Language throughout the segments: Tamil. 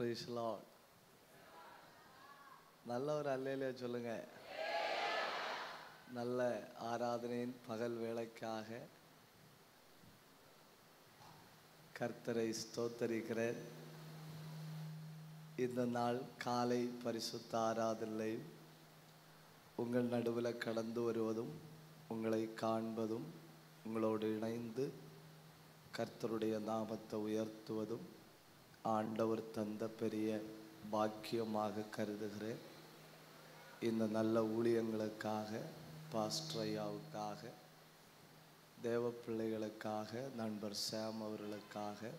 Praise the Lord. நல்ல ஒரு அல்லேலூயா சொல்லுங்க. நல்ல ஆராதனையின் பகல் வேளைக்காக கர்த்தரை ஸ்தோத்தரிக்கிறேன். இந்த நாள் காலை பரிசுத்த ஆராதனை உங்கள் நடுவில் கடந்து வருவதும் உங்களை காண்பதும் உங்களோடு இணைந்து கர்த்தருடைய நாமத்தை உயர்த்துவதும் ஆண்டவர் தந்த பெரிய பாக்கியமாக கருதுகிறேன். இந்த நல்ல ஊழியங்களுக்காக, பாஸ்டர் ஐயாவுக்காக, தேவ பிள்ளைகளுக்காக, நண்பர் சாம் அவர்களுக்காக,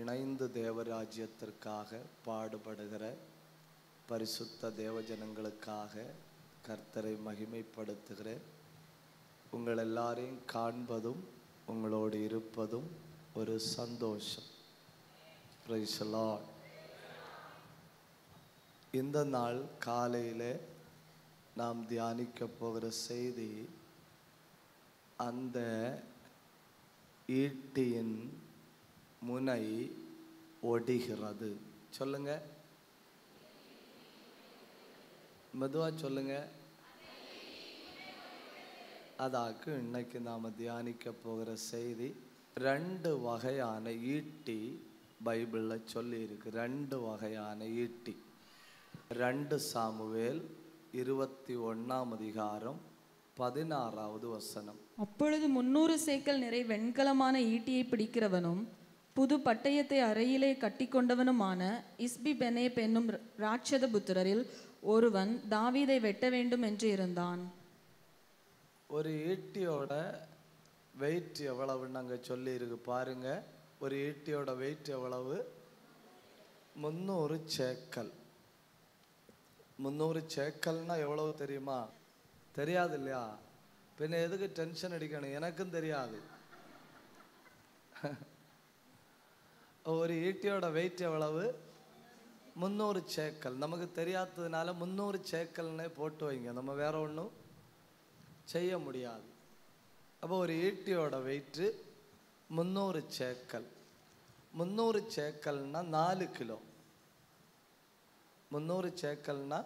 இணைந்து தேவராஜ்யத்திற்காக பாடுபடுகிற பரிசுத்த தேவஜனங்களுக்காக கர்த்தரை மகிமைப்படுத்துகிறேன். உங்கள் எல்லாரையும் காண்பதும் உங்களோடு இருப்பதும் ஒரு சந்தோஷம். Praise the Lord. இந்த நாள் காலையில் நாம் தியானிக்க போகிற செய்தி, அந்த ஈட்டியின் முனை ஒடிகிறது. சொல்லுங்க, மெதுவா சொல்லுங்க. அதாக்கு இன்னைக்கு நாம் தியானிக்க போகிற செய்தி, 2 வகையான ஈட்டி பைபிளில் சொல்லி இருக்கு. 2 வகையான ஈட்டி. 2 சாமுவேல் 21ஆம் அதிகாரம் 16வது வசனம். அப்பொழுது 300 சேக்கல் நிறை வெண்கலமான ஈட்டியை பிடிக்கிறவனும் புது பட்டயத்தை அறையிலே கட்டி கொண்டவனுமான இஸ்பி பெனேப் என்னும் ராட்சத புத்திரரில் ஒருவன் தாவீதை வெட்ட வேண்டும் என்று இருந்தான். ஒரு ஈட்டியோட வெயிட் எவ்வளவுன்னு நாங்கள் சொல்லி இருக்கு பாருங்க. ஒரு ஈட்டியோட வெயிட் எவ்வளவு? 300 சேக்கல். 300 சேக்கல்னா எவ்வளவு தெரியுமா? தெரியாது இல்லையா? பின்ன எதுக்கு டென்ஷன் அடிக்கணும்? எனக்கும் தெரியாது. ஒரு ஈட்டியோட வெயிட் எவ்வளவு? 300 சேக்கல். நமக்கு தெரியாததுனால 300 சேக்கல்னே போட்டு வைங்க, நம்ம வேற ஒன்றும் செய்ய முடியாது. அப்போ ஒரு ஈட்டியோட வெயிட்டு 300 சேக்கல். 300 சேக்கல்னா 4 கிலோ. 300 சேக்கல்னா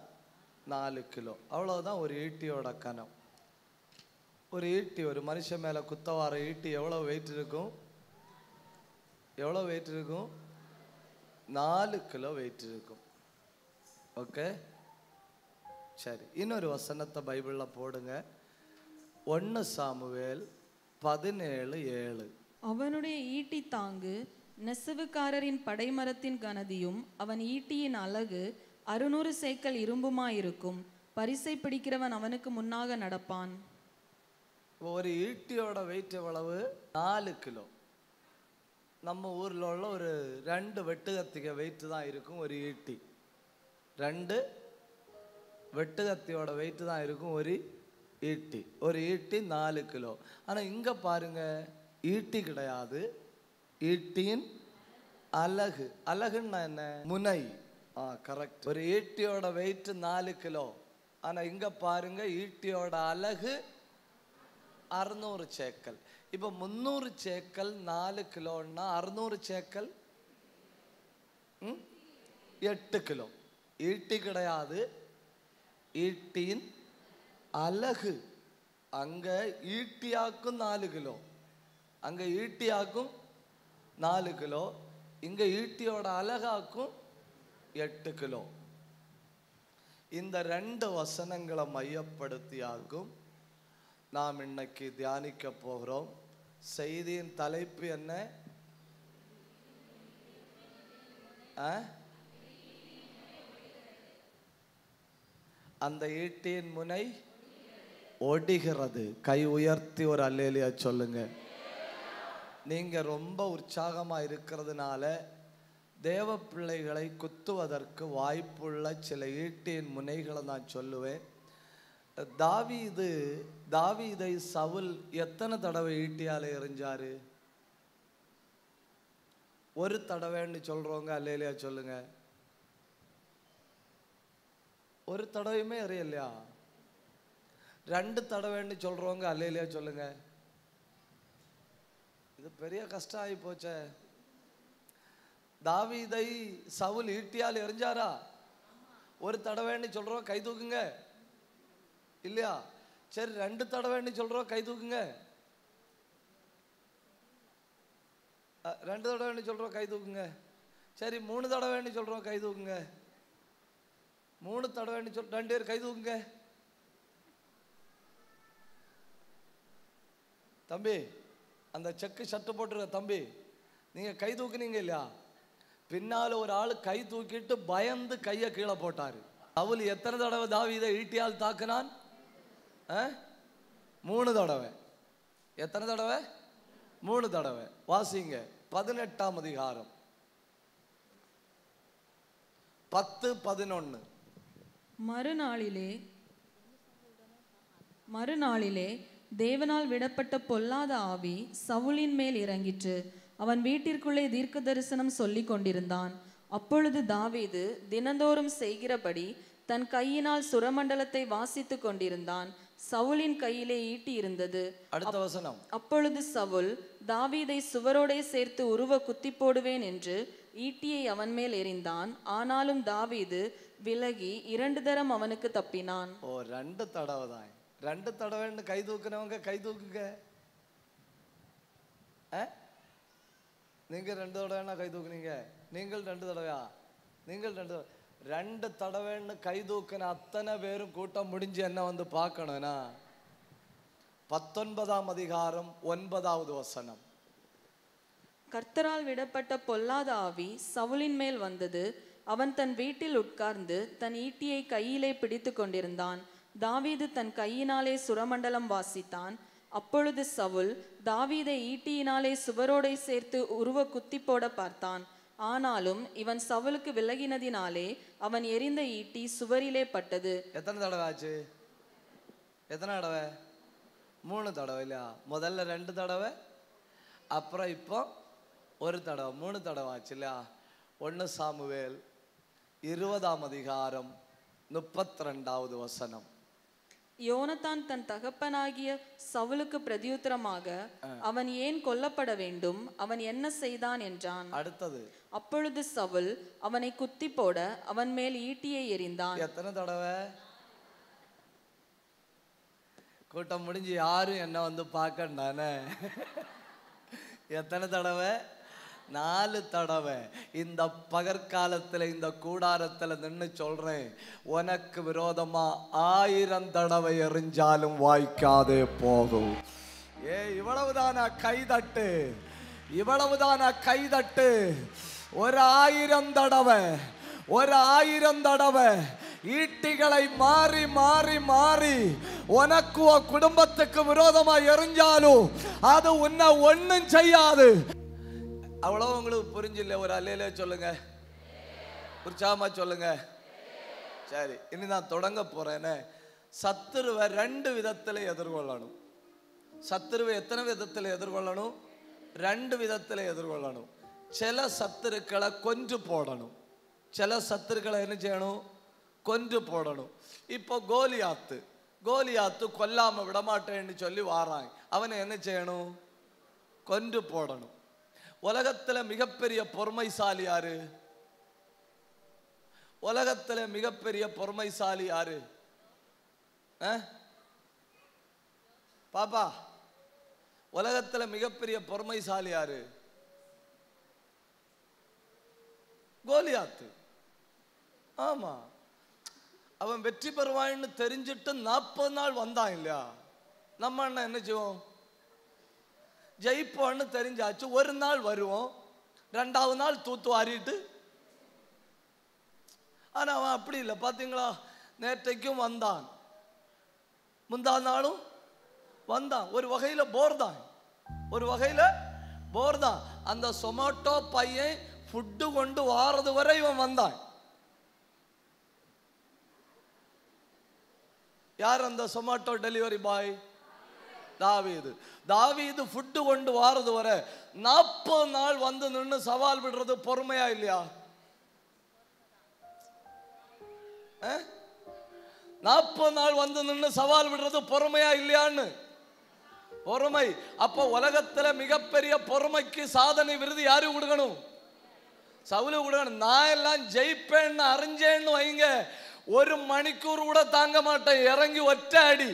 4 கிலோ. அவ்வளோதான் ஒரு ஈட்டியோட கனம். ஒரு ஈட்டி, ஒரு மனுஷன் மேலே குத்த வர ஈட்டி எவ்வளோ வெயிட் இருக்கும்? எவ்வளோ வெயிட் இருக்கும்? 4 கிலோ வெயிட் இருக்கும். ஓகே, சரி. இன்னொரு வசனத்தை பைபிளில் போடுங்க. 1 சாமுவேல் 17:7. அவனுடைய ஈட்டி தாங்கு நெசவுக்காரரின் படைமரத்தின் கனதியும் அவன் ஈட்டியின் அலகு 600 சேக்கல் இரும்புமாயிருக்கும். பரிசை பிடிக்கிறவன் அவனுக்கு முன்னாக நடப்பான். ஒரு ஈட்டியோட வெயிட் எவ்வளவு? 4 கிலோ. நம்ம ஊரில் உள்ள ஒரு 2 வெட்டுகத்திக வெயிட்டு தான் இருக்கும் ஒரு ஈட்டி. 2 வெட்டுகத்தியோட வெயிட்டு தான் இருக்கும் ஒரு ஈட்டி. ஒரு ஈட்டி 4 கிலோ. ஆனால் இங்கே பாருங்க, ஈட்டி கிடையாது, ஈட்டியின் அலகு. அலகுன்னா என்ன? முனை. கரெக்ட். ஒரு ஈட்டியோட வெயிட் 4 கிலோ. ஆனால் இங்கே பாருங்க, ஈட்டியோட அலகு 600 சேக்கல். இப்போ 300 சேக்கல் 4 கிலோன்னா 600 சேக்கல் 8 கிலோ. ஈட்டி கிடையாது, ஈட்டியின் அலகு. அங்க ஈட்டியாக்கும் 4 கிலோ, அங்க ஈட்டியாக்கும் 4 கிலோ, இங்க ஈட்டியோட அலகாக்கும் 8 கிலோ. இந்த 2 வசனங்களை மையப்படுத்தியாகும் நாம் இன்னைக்கு தியானிக்க போகிறோம். செய்தியின் தலைப்பு என்ன? அந்த ஈட்டியின் முனை ஒடிகிறது. கை உயர்த்தி ஒரு அல்லேலூயா சொல்லுங்க. நீங்க ரொம்ப உற்சாகமா இருக்கிறதுனால தேவ பிள்ளைகளை குத்துவதற்கு வாய்ப்புள்ள சில ஈட்டியின் முனைகளை நான் சொல்லுவேன். தாவீதை சவுல் எத்தனை தடவை ஈட்டியால எறிஞ்சாரு? ஒரு தடவைன்னு சொல்றவங்க அல்லேலூயா சொல்லுங்க. ஒரு தடவையுமே எறியலையா? 2 தடவைன்னு சொல்றவங்க அல்லேலூயா சொல்லுங்க. இது பெரிய கஷ்டம் ஆகி போச்சே. தாவீதை சவுல் ஈட்டியால் எறிஞ்சாரா? ஒரு தடவைன்னு சொல்றோம், கை தூக்குங்க. இல்லையா? சரி, 2 தடவைன்னு சொல்றோம், கை தூக்குங்க. 2 தடவைன்னு சொல்றோம், கை தூக்குங்க. சரி, 3 தடவைன்னு சொல்றோம், கை தூக்குங்க. 3 தடவைன்னு 2 பேர் கை தூக்குங்க. தம்பி, அந்த செக்கு ஷர்ட் போட்டுருக்க தம்பி, நீங்க கை தூக்குனீங்க இல்லையா? பின்னால ஒரு ஆள் கை தூக்கிட்டு பயந்து கையை கீழே போட்டாரு. சவுல் எத்தனை தடவை தாவீதை ஈட்டியால் தாக்குனான்? 3 தடவை. எத்தனை தடவை? 3 தடவை. வாசிங்க 18ஆம் அதிகாரம் 10-11. மறுநாளிலே தேவனால் விடப்பட்ட பொல்லாத ஆவி சவுலின் மேல் இறங்கிற்று. அவன் வீட்டிற்குள்ளே தீர்க்க தரிசனம் சொல்லி கொண்டிருந்தான். அப்பொழுது தாவீது தினந்தோறும் செய்கிறபடி தன் கையினால் சுரமண்டலத்தை வாசித்து கொண்டிருந்தான். சவுலின் கையிலே ஈட்டி இருந்தது. அடுத்த வசனம். அப்பொழுது சவுல் தாவீதை சுவரோடே சேர்த்து உருவ குத்தி போடுவேன் என்று ஈட்டியை அவன் மேல் எறிந்தான். ஆனாலும் தாவீது விலகி 2 தரம் அவனுக்கு தப்பினான். 2 தடவை தான். 2 தடவைன்னு கை தூக்குனவங்க கை தூக்குங்க. நீங்க 2 தடவைன்னா கை தூக்குனீங்க. நீங்கள் 2 தடவையா? நீங்கள் 2 தடவைன்னு கை தூக்குன அத்தனை பேரும் கூட்டம் முடிஞ்சு என்ன வந்து பார்க்கணும்னா 19ஆம் அதிகாரம் 9வது வசனம். கர்த்தரால் விடப்பட்ட பொல்லாத ஆவி சவுலின் மேல் வந்தது. அவன் தன் வீட்டில் உட்கார்ந்து தன் ஈட்டியை கையிலே பிடித்து கொண்டிருந்தான். தாவீது தன் கையினாலே சுரமண்டலம் வாசித்தான். அப்பொழுது சவுல் தாவீதை ஈட்டியினாலே சுவரோடை சேர்த்து உருவ குத்தி போட பார்த்தான். ஆனாலும் இவன் சவுலுக்கு விலகினதினாலே அவன் எறிந்த ஈட்டி சுவரிலே பட்டது. எத்தனை தடவை ஆச்சு? எத்தனை தடவை? 3 தடவை இல்லையா? முதல்ல 2 தடவை, அப்புறம் இப்போ 1 தடவை, 3 தடவை ஆச்சு இல்லையா? 1 சாமுவேல் 20ஆம் அதிகாரம் 32வது வசனம். யோனத்தான் தன் தகப்பனாகிய சவுலுக்கு பிரதியுத்தரமாக, அவன் ஏன் கொல்லப்பட வேண்டும்? அவன் என்ன செய்தான் என்றான். அடுத்தது. அப்பொழுது சவுல் அவனை குத்தி போட அவன் மேல் ஈட்டியை எறிந்தான். எத்தனை தடவை? கூட்டம் முடிஞ்சு யாரும் என்ன வந்து பார்க்கண்டானே. எத்தனை தடவை? 4 தடவை. இந்த பகற்காலத்தில் இந்த கூடாரத்தில் நின்று சொல்றேன், உனக்கு விரோதமா 1000 தடவை எறிஞ்சாலும் வாய்க்காதே போகும். இவ்வளவுதானா கைதட்டு? இவ்வளவுதானா கைதட்டு? 1000 தடவை, 1000 தடவை ஈட்டிகளை மாறி மாறி மாறி உனக்கு குடும்பத்துக்கு விரோதமா எறிஞ்சாலும் அது உன்னை ஒன்னும் செய்யாது. அவ்வளோ உங்களுக்கு புரிஞ்சில்ல? ஒரு அல்லையில சொல்லுங்க, உற்சாகமா சொல்லுங்க. சரி, இனி நான் தொடங்க போறேன்னு. சத்துருவை 2 விதத்தில் எதிர்கொள்ளணும். சத்துருவை எத்தனை விதத்தில் எதிர்கொள்ளணும்? 2 விதத்தில் எதிர்கொள்ளணும். சில சத்துருக்களை கொன்று போடணும், சில சத்துருக்களை என்ன செய்யணும்? கொன்று போடணும். இப்போ கோலியாத்து கொல்லாம விடமாட்டேன்னு சொல்லி வாராங்க. அவனை என்ன செய்யணும்? கொன்று போடணும். உலகத்துல மிகப்பெரிய பொறுமைசாலி யாரு? உலகத்துல மிகப்பெரிய பொறுமைசாலி யாரு? பாப்பா, உலகத்துல மிகப்பெரிய பொறுமைசாலி யாரு? கோலியாத்து. ஆமா, அவன் வெற்றி பெறுவான்னு தெரிஞ்சிட்டு 40 நாள் வந்தான் இல்லையா? நம்ம என்ன செய்வோம்? ஜெயிப்போன்னு தெரிஞ்சாச்சு, 1 நாள் வருவோம், 2வது நாள் தூத்து வாரிட்டு. ஆனா அவன் அப்படி இல்லை. பாத்தீங்களா? நேற்றைக்கும் வந்தான், முந்தா நாளும் வந்தான். ஒரு வகையில போர் தான், ஒரு வகையில போர் தான். அந்த சொமேட்டோ பையன் ஃபுட்டு கொண்டு வாரது வரை இவன் வந்தான். யார் அந்த சொமேட்டோ டெலிவரி பாய்? தாவீது ஃபுட்டு கொண்டு வாரது வர 40 நாள் வந்து நின்று சவால் விடுறது பொறுமையா இல்லையா? 40 நாள் வந்து நின்று சவால் விடுறது பொறுமையா இல்லையான்னு? பொறுமை. அப்ப உலகத்துல மிகப்பெரிய பொறுமைக்கு சாதனை விருது யாரு கொடுக்கணும்? சவுல கூட நான் எல்லாம் ஜெயிப்பேன்னு அறிஞ்சேன்னு வைங்க, 1 மணிக்கூர் கூட தாங்க மாட்டேன், இறங்கி ஒற்ற அடி.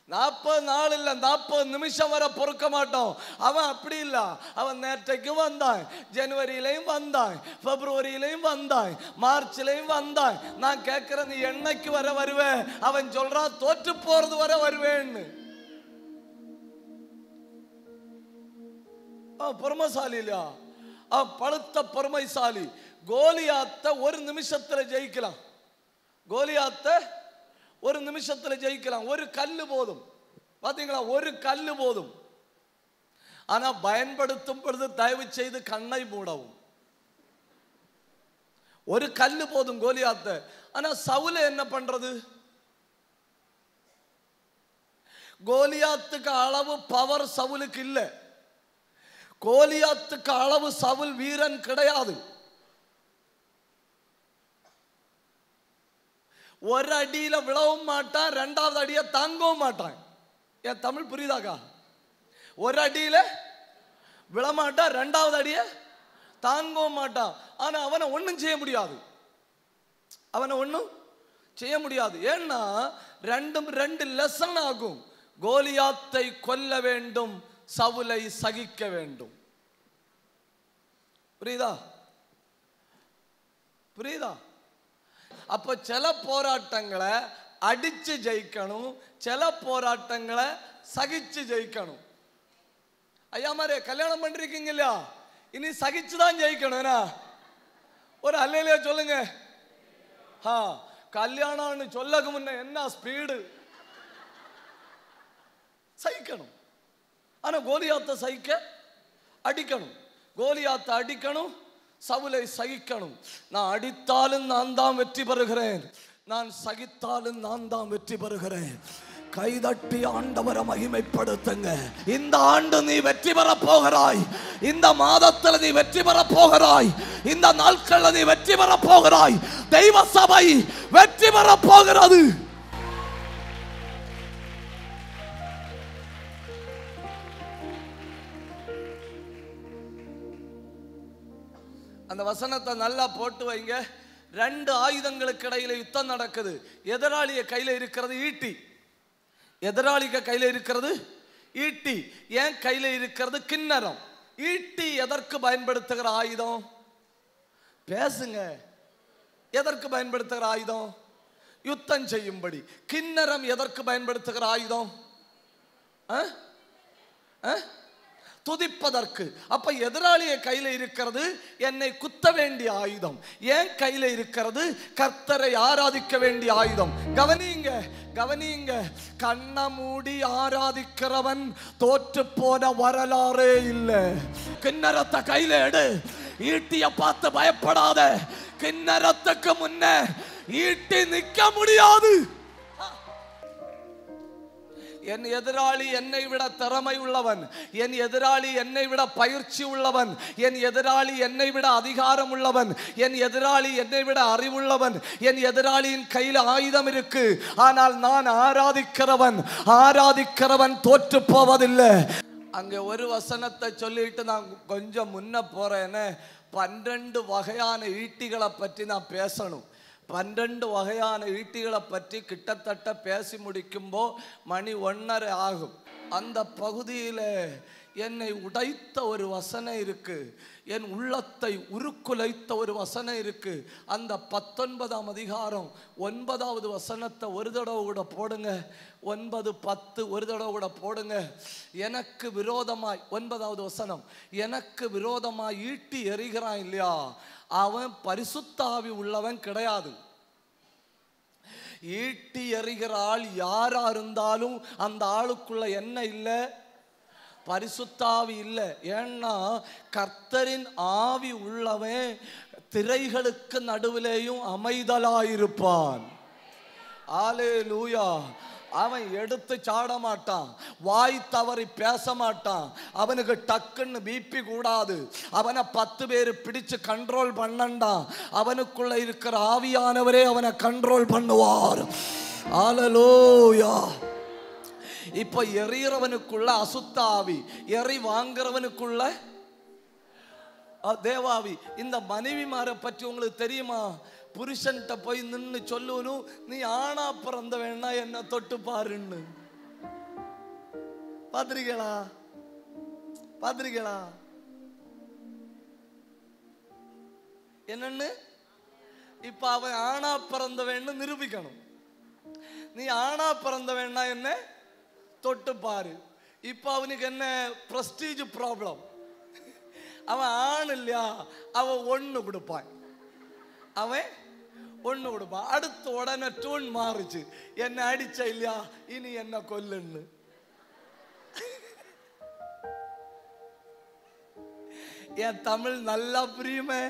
40 நாள் இல்ல 40 நிமிஷம் வரை பொறுக்க மாட்டோம். அவன் அப்படி இல்ல, அவன் நேற்றைக்கு வந்தான், ஜனவரியிலையும் வந்தான், பிப்ரவரியிலையும் வந்தான், மார்ச்லயும் வந்தான். நான் கேட்கிறேன், நீ என்னைக்கு வர வருவேன்? அவன் சொல்றான், தோற்று போறது வரை வருவேன்னு. பொறுமைசாலி இல்லையா? அவன் பழுத்த பொறுமைசாலி. கோலியாத்த 1 நிமிஷத்துல ஜெயிக்கலாம். கோலியாத்த 1 நிமிஷத்துல ஜெயிக்கலாம். 1 கல்லு போதும். பாத்தீங்களா? 1 கல்லு போதும். ஆனா பயன்படுத்தும் பொழுது தயவு செய்து கண்ணை மூடவும். 1 கல்லு போதும் கோலியாத்த. ஆனா சவுல் என்ன பண்றது? கோலியாத்துக்கு அளவு பவர் சவுலுக்கு இல்ல. கோலியாத்துக்கு அளவு சவுல் வீரன் கிடையாது. 1 அடியில விழவும் மாட்டான், 2வது அடியை தாங்கவும் மாட்டான். என் தமிழ் புரியுதாக்கா? 1 அடியில விழமாட்டான், 2வது அடியை தாங்கவும் மாட்டான். ஆனா அவனை ஒன்றும் செய்ய முடியாது. அவனை ஒன்றும் செய்ய முடியாது. ஏன்னா 2 லெசன் ஆகும். கோலியாத்தை கொல்ல வேண்டும், சவுலை சகிக்க வேண்டும். புரியுதா? புரியுதா? அப்ப சில போராட்டங்களை அடிச்சு ஜெயிக்கணும், சில போராட்டங்களை சகிச்சு ஜெயிக்கணும். ஐயா மாதிரி கல்யாணம் பண்றீங்க இல்லையா? இனி சகிச்சுதான் ஜெயிக்கணும். ஒரு அல்லையில சொல்லுங்க. கல்யாணம்னு சொல்லக்கு முன்ன என்ன ஸ்பீடு! சகிக்கணும். ஆனா கோலியாத்தை சகிக்க அடிக்கணும். கோலியாத்தை அடிக்கணும், சவுலை சகிக்கணும். நான் அடித்தாலும் நான் தான் வெற்றி பெறுகிறேன், நான் சகித்தாலும் நான் தான் வெற்றி பெறுகிறேன். கைதட்டி ஆண்டவரை மகிமைப்படுத்துங்க. இந்த ஆண்டு நீ வெற்றி பெற போகிறாய். இந்த மாதத்தில் நீ வெற்றி பெற போகிறாய். இந்த நாட்களில் நீ வெற்றி பெற போகிறாய். தெய்வ சபை வெற்றி பெற போகிறது. அந்த வசனத்தை நல்லா போட்டு வைங்க. 2 ஆயுதங்களுக்கு இடையில யுத்தம் நடக்குது. எதிராளிய கையில இருக்கிறது ஈட்டி. எதிராளிக்கு கையில இருக்கிறது ஈட்டி. ஏன் கையில இருக்கிறது கிண்ணறம். ஈட்டி எதற்கு பயன்படுத்துகிற ஆயுதம்? பேசுங்க. எதற்கு பயன்படுத்துகிற ஆயுதம்? யுத்தம் செய்யும்படி. கிண்ணறம் எதற்கு பயன்படுத்துகிற ஆயுதம்? துதிப்பதற்கு. அப்ப எதிராளிய கையில இருக்கிறது என்னை குத்த வேண்டிய ஆயுதம். ஏன் கையில இருக்கிறது? கர்த்தரை ஆராதிக்க வேண்டிய ஆயுதம். கவனிங்க, கவனிங்க. கண்ண மூடி ஆராதிக்கிறவன் தோற்று போன வரலாறே இல்லை. கிண்ணறத்தை கையில எடு. ஈட்டிய பார்த்து பயப்படாத. கிண்ணறத்துக்கு முன்ன ஈட்டி நிக்க முடியாது. என் எதிராளி என்னை விட திறமை உள்ளவன், என் எதிராளி என்னை விட பயிற்சி உள்ளவன், என் எதிராளி என்னை விட அதிகாரம் உள்ளவன், என் எதிராளி என்னை விட அறிவுள்ளவன், என் எதிராளியின் கையில் ஆயுதம் இருக்கு. ஆனால் நான் ஆராதிக்கிறவன் தோற்று போவதில்லை. அங்க ஒரு வசனத்தை சொல்லிட்டு நான் கொஞ்சம் முன்ன போறேன்னு 12 வகையான ஈட்டிகளை பற்றி நான் பேசணும். 12 வகையான ஈட்டிகளை பற்றி கிட்டத்தட்ட பேசி முடிக்கும்போ மணி 1:30 ஆகும். அந்த பகுதியில் என்னை உடைத்த ஒரு வசனம் இருக்கு. என் உள்ளத்தை உருக்குலைத்த ஒரு வசனம் இருக்கு. அந்த 19ஆம் அதிகாரம் 9வது வசனத்தை ஒரு தடவை கூட போடுங்க. 9, 10 ஒரு தடவை கூட போடுங்க. எனக்கு விரோதமாய் 9வது வசனம், எனக்கு விரோதமாய் ஈட்டி எறிகிறான் இல்லையா, அவன் பரிசுத்த ஆவி உள்ளவன் கிடையாது. ஈட்டி எறிகிற ஆள் யாரா இருந்தாலும் அந்த ஆளுக்குள்ள என்ன இல்லை? பரிசுத்த ஆவி இல்லை. ஏன்னா கர்த்தரின் ஆவி உள்ளவன் திரைகளுக்கு நடுவிலேயும் அமைதலாயிருப்பான். அல்லேலூயா. அவன் எடுத்து சாட மாட்டான், வாய் தவறி பேச மாட்டான். அவனுக்கு டக்குன்னு பிபி கூடாது. அவனை 10 பேர் பிடிச்சு கண்ட்ரோல் பண்ணண்டான். அவனுக்குள்ள இருக்கிற ஆவியானவரே அவனை கண்ட்ரோல் பண்ணுவார். அல்லேலூயா. இப்ப எறிகிறவனுக்குள்ள அசுத்த ஆவி, எறி வாங்குறவனுக்குள்ள தேவாவி. இந்த மனைவிமாரை பற்றி உங்களுக்கு தெரியுமா? புருஷன்கிட்ட போய் நின்று சொல்லணும், நீ ஆணா பிறந்த வேணா என்ன தொட்டு பாருன்னு. பாத்திருக்கீங்களா? பாத்திருக்கீங்களா? என்னன்னு இப்ப அவன் ஆணா பிறந்த வேணும் நிரூபிக்கணும். நீ ஆணா பிறந்த வேணா என்ன தொட்டு பாரு. இப்ப அவனுக்கு என்ன பிரஸ்டீஜ் ப்ராப்ளம்? அவன் ஆண் இல்லையா, அவன் ஒண்ணு கொடுப்பான், அவன் ஒண்ணு கொடுப்பான். அடுத்த உடனே டூன் மாறுச்சு, என்ன அடிச்ச இல்லையா, இனி என்ன கொல்லுன்னு. என் தமிழ் நல்லா புரியுமே?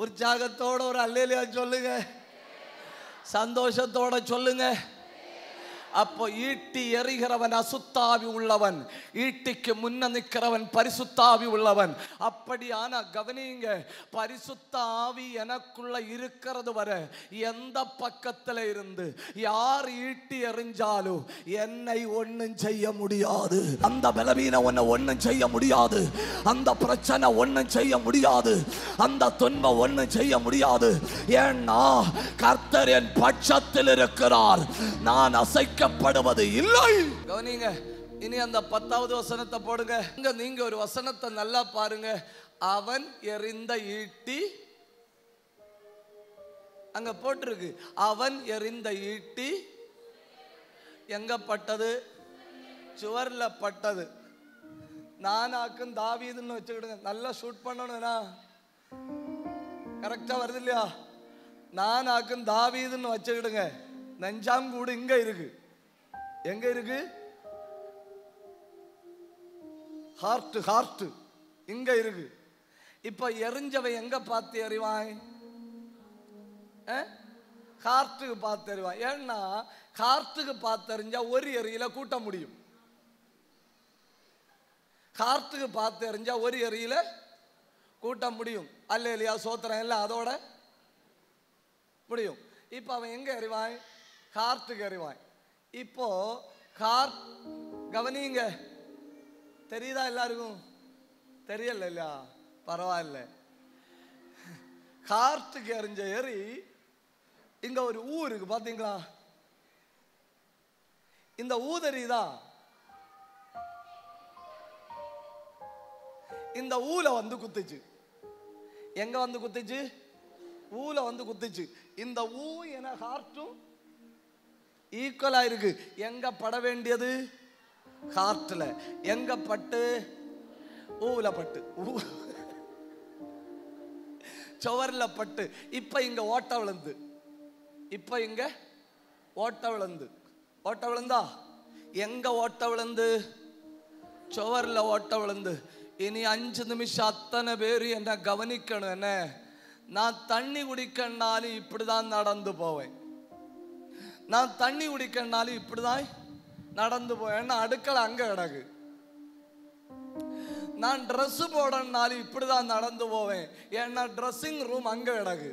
உற்சாகத்தோட ஒரு அல்லேலியா சொல்லுங்க, சந்தோஷத்தோட சொல்லுங்க. அப்போ ஈட்டி எறிகிறவன் அசுத்தாவி உள்ளவன், ஈட்டிக்கு முன்ன நிற்கிறவன் பரிசுத்தாவி உள்ளவன். அப்படியான கவனிங்க, பரிசுத்த ஆவி எனக்குள்ள இருக்கிறது வரை எந்த பக்கத்துல இருந்து யார் ஈட்டி எறிஞ்சாலும் என்னை ஒன்னும் செய்ய முடியாது. அந்த பலவீனம் உன்னை ஒன்னும் செய்ய முடியாது, அந்த பிரச்சனை ஒன்னும் செய்ய முடியாது, அந்த துன்பம் ஒன்னும் செய்ய முடியாது. ஏன்னா கர்த்தர் என் பட்சத்தில் இருக்கிறார், நான் அசைக்கப்படுவது இல்லை. கவனிங்க, இனி அந்த 10வது வசனத்தை போடுங்க. நீங்க ஒரு வசனத்தை நல்லா பாருங்க. அவன் எறிந்த ஈட்டி அங்க போட்டிருக்கு. அவன் எறிந்த ஈட்டி எங்க பட்டது? சுவர்ல பட்டது. நானாக்கும் தாவீதுன்னு வச்சுக்கிடுங்க. நல்லா ஷூட் பண்ணணும்னா கரெக்டா வருது இல்லையா? நானாக்கும் தாவீதுன்னு வச்சுக்கிடுங்க. நெஞ்சாங்கூடு இங்க இருக்கு. எங்க இருக்கு? ஹார்ட் இங்க இருக்கு. இப்ப எரிஞ்சவை எங்க பார்த்து எறிவான்? ஹார்ட்டுக்கு பார்த்து எறிவான். ஏன்னா ஹார்ட்டுக்கு பார்த்து எறிஞ்சா ஒரு எறியில கூட்ட முடியும். ஹார்ட்டுக்கு பார்த்து எறிஞ்சா ஒரு எறியில கூட்ட முடியும். அல்ல இல்லையா? சோத்திரம் எல்லாம் அதோட முடியும். இப்ப அவன் எங்க எறிவான்? ஹார்ட்டுக்கு எறிவான். இப்போ ஹார்ட் கவனிங்க, தெரியுதா? எல்லாருக்கும் தெரியல இல்லையா? பரவாயில்ல. ஹார்ட்டுக்கு எறிஞ்ச எறி இங்க ஒரு ஊ இருக்கு பாத்தீங்களா? இந்த ஊதறிதான் இந்த ஊல வந்து குத்துச்சு. எங்க வந்து குத்துச்சு? ஊல வந்து குத்துச்சு. இந்த ஊ என ஹார்ட்டும் ஈக்குவலா இருக்கு. எங்க பட வேண்டியது? ஹார்ட்ல. எங்க பட்டு? ஊல பட்டு, சுவர்ல பட்டு. இப்ப இங்க ஓட்ட விழுந்து, இப்ப இங்க ஓட்ட விழுந்து. ஓட்ட விழுந்தா எங்க ஓட்ட விழுந்து? சுவர்ல ஓட்ட விழுந்து. இனி 5 நிமிஷம் அத்தனை பேரு என்ன கவனிக்கணும். என்ன, நான் தண்ணி குடிக்கனாலும் இப்படிதான் நடந்து போவேன். நான் தண்ணி குடிக்கனாலும் இப்படிதான் நடந்து போவேன். அடுக்களை அங்க கிடக்கு. நான் ட்ரெஸ் போடனாலும் இப்படிதான் நடந்து போவேன். ஏன்னா ட்ரெஸ்ஸிங் ரூம் அங்க கிடக்கு.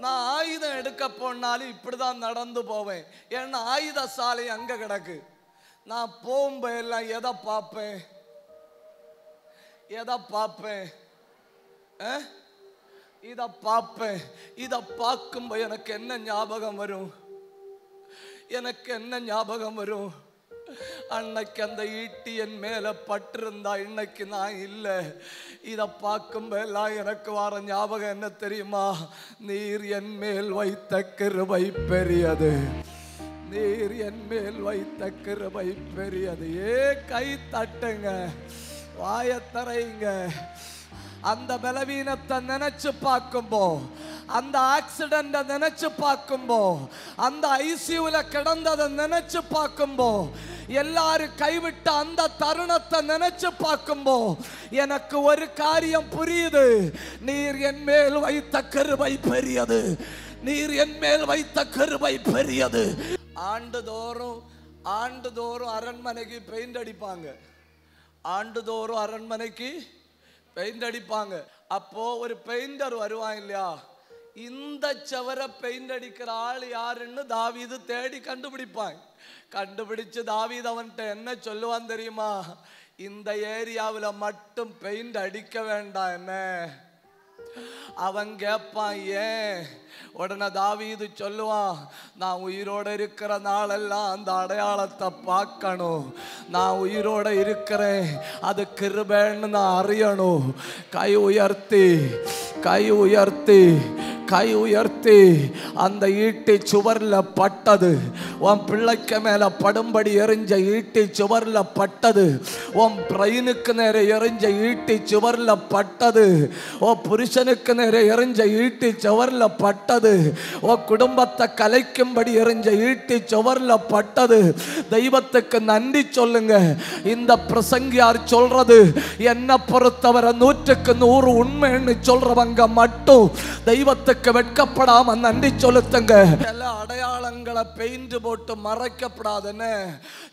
நான் ஆயுதம் எடுக்க போனாலும் இப்படிதான் நடந்து போவேன். ஏன்னா ஆயுத சாலை அங்க கிடக்கு. நான் போகும்போது எல்லாம் எதை பார்ப்பேன்? எதை பார்ப்பேன்? இத பார்ப்பேன். இத பார்க்கும்போது எனக்கு என்ன ஞாபகம் வரும்? எனக்கு என்ன ஞாபகம் வரும்? அன்னைக்கு அந்த ஈட்டி என் மேல பட்டிருந்தா இன்னைக்கு நான் இல்லை. இத பார்க்கும்போது எல்லாம் எனக்கு வர ஞாபகம் என்ன தெரியுமா? நீர் என் மேல் வைத்த கிருபை பெரியது, நீர் என் மேல் வைத்த கிருபை பெரியது. கை தட்டுங்க, வாயத்தரைங்க. அந்த பலவீனத்தை நினைச்சு பார்க்கும்போ, அந்த ஆக்சிடென்ட நினைச்சு பார்க்கும்போ, அந்த ஐசியூல கிடந்ததை நினைச்சு பார்க்கும்போ, எல்லாரும் கைவிட்ட அந்த தருணத்தை நினைச்சு பார்க்கும்போ எனக்கு ஒரு காரியம் புரியுது. நீர் என் மேல் வைத்த கிருபை பெரியது, நீர் என் மேல் வைத்த கிருபை பெரியது. ஆண்டுதோறும் அரண்மனைக்கு பெயிண்ட் அடிப்பாங்க. ஆண்டுதோறும் அரண்மனைக்கு பெயிண்ட் அடிப்பாங்க. அப்போ ஒரு பெயிண்டர் வருவான் இல்லையா? இந்த செவரை பெயிண்ட் அடிக்கிற ஆள் யாருன்னு தாவீது தேடி கண்டுபிடிப்பான். கண்டுபிடிச்சு தாவீது அவன்கிட்ட என்ன சொல்லுவான் தெரியுமா? இந்த ஏரியாவில் மட்டும் பெயிண்ட் அடிக்க வேண்டாம் என்ன? அவன் கேட்பான் ஏன்? உடனே தாவீது சொல்லுவான், நான் உயிரோட இருக்கிற நாளெல்லாம் அந்த அடையாளத்தை பார்க்கணும். நான் உயிரோட இருக்கிறேன், அது கிருபைன்னு நான் அறியணும். கை உயர்த்தி கை உயர்த்தி கை உயர்த்தி அந்த ஈட்டி சுவர்ல பட்டது. உன் பிள்ளைக்கு மேல படும்படி எரிஞ்ச ஈட்டி சுவர்ல பட்டது. உன் பிரெயினுக்கு நேர எரிஞ்ச ஈட்டி சுவர்ல பட்டது. உன் புருஷனுக்கு நேர எரிஞ்ச ஈட்டி சுவர்ல பட்டது. உன் குடும்பத்தை கலைக்கும்படி எரிஞ்ச ஈட்டி சுவர்ல பட்டது. தெய்வத்துக்கு நன்றி சொல்லுங்க. இந்த பிரசங்கியார் சொல்றது என்ன பொறுத்தவரை 100க்கு 100 உண்மைன்னு சொல்றவங்க மட்டும் தெய்வத்துக்கு வெட்கப்படாம நன்றி சொல்லுங்க. சில அடையாளங்களை பெயிண்ட் போட்டு மறைக்கப்படாதுன்னு,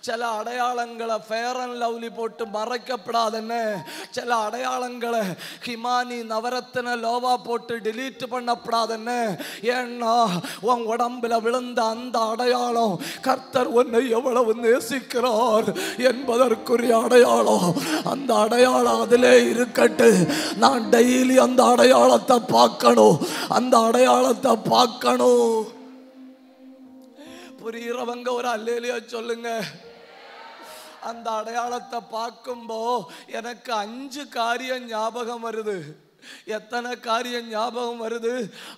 சில அடையாளங்களை ஃபேர் அண்ட் லவ்லி போட்டு மறைக்கப்படாதுன்னு, சில அடையாளங்களை ஹிமானி நவரத்தின லோவா போட்டு டிலீட் பண்ணப்படாதுன்னு. ஏன்னா உன் உடம்புல விழுந்த அந்த அடையாளம் கர்த்தர் உன்னை எவ்வளவு நேசிக்கிறார் என்பதற்குரிய அடையாளம். அந்த அடையாளம் அதிலே இருக்கட்டு. நான் டெய்லி அந்த அடையாளத்தை பார்க்கணும், அந்த அடையாளத்தை பார்க்கணும். புரியுறவங்க ஒரு அல்லேலூயா சொல்லுங்க. அந்த அடையாளத்தை பார்க்கும்போ எனக்கு 5 காரியம் ஞாபகம் வருது. எத்தனை காரியம் ஞாபகம் வருது?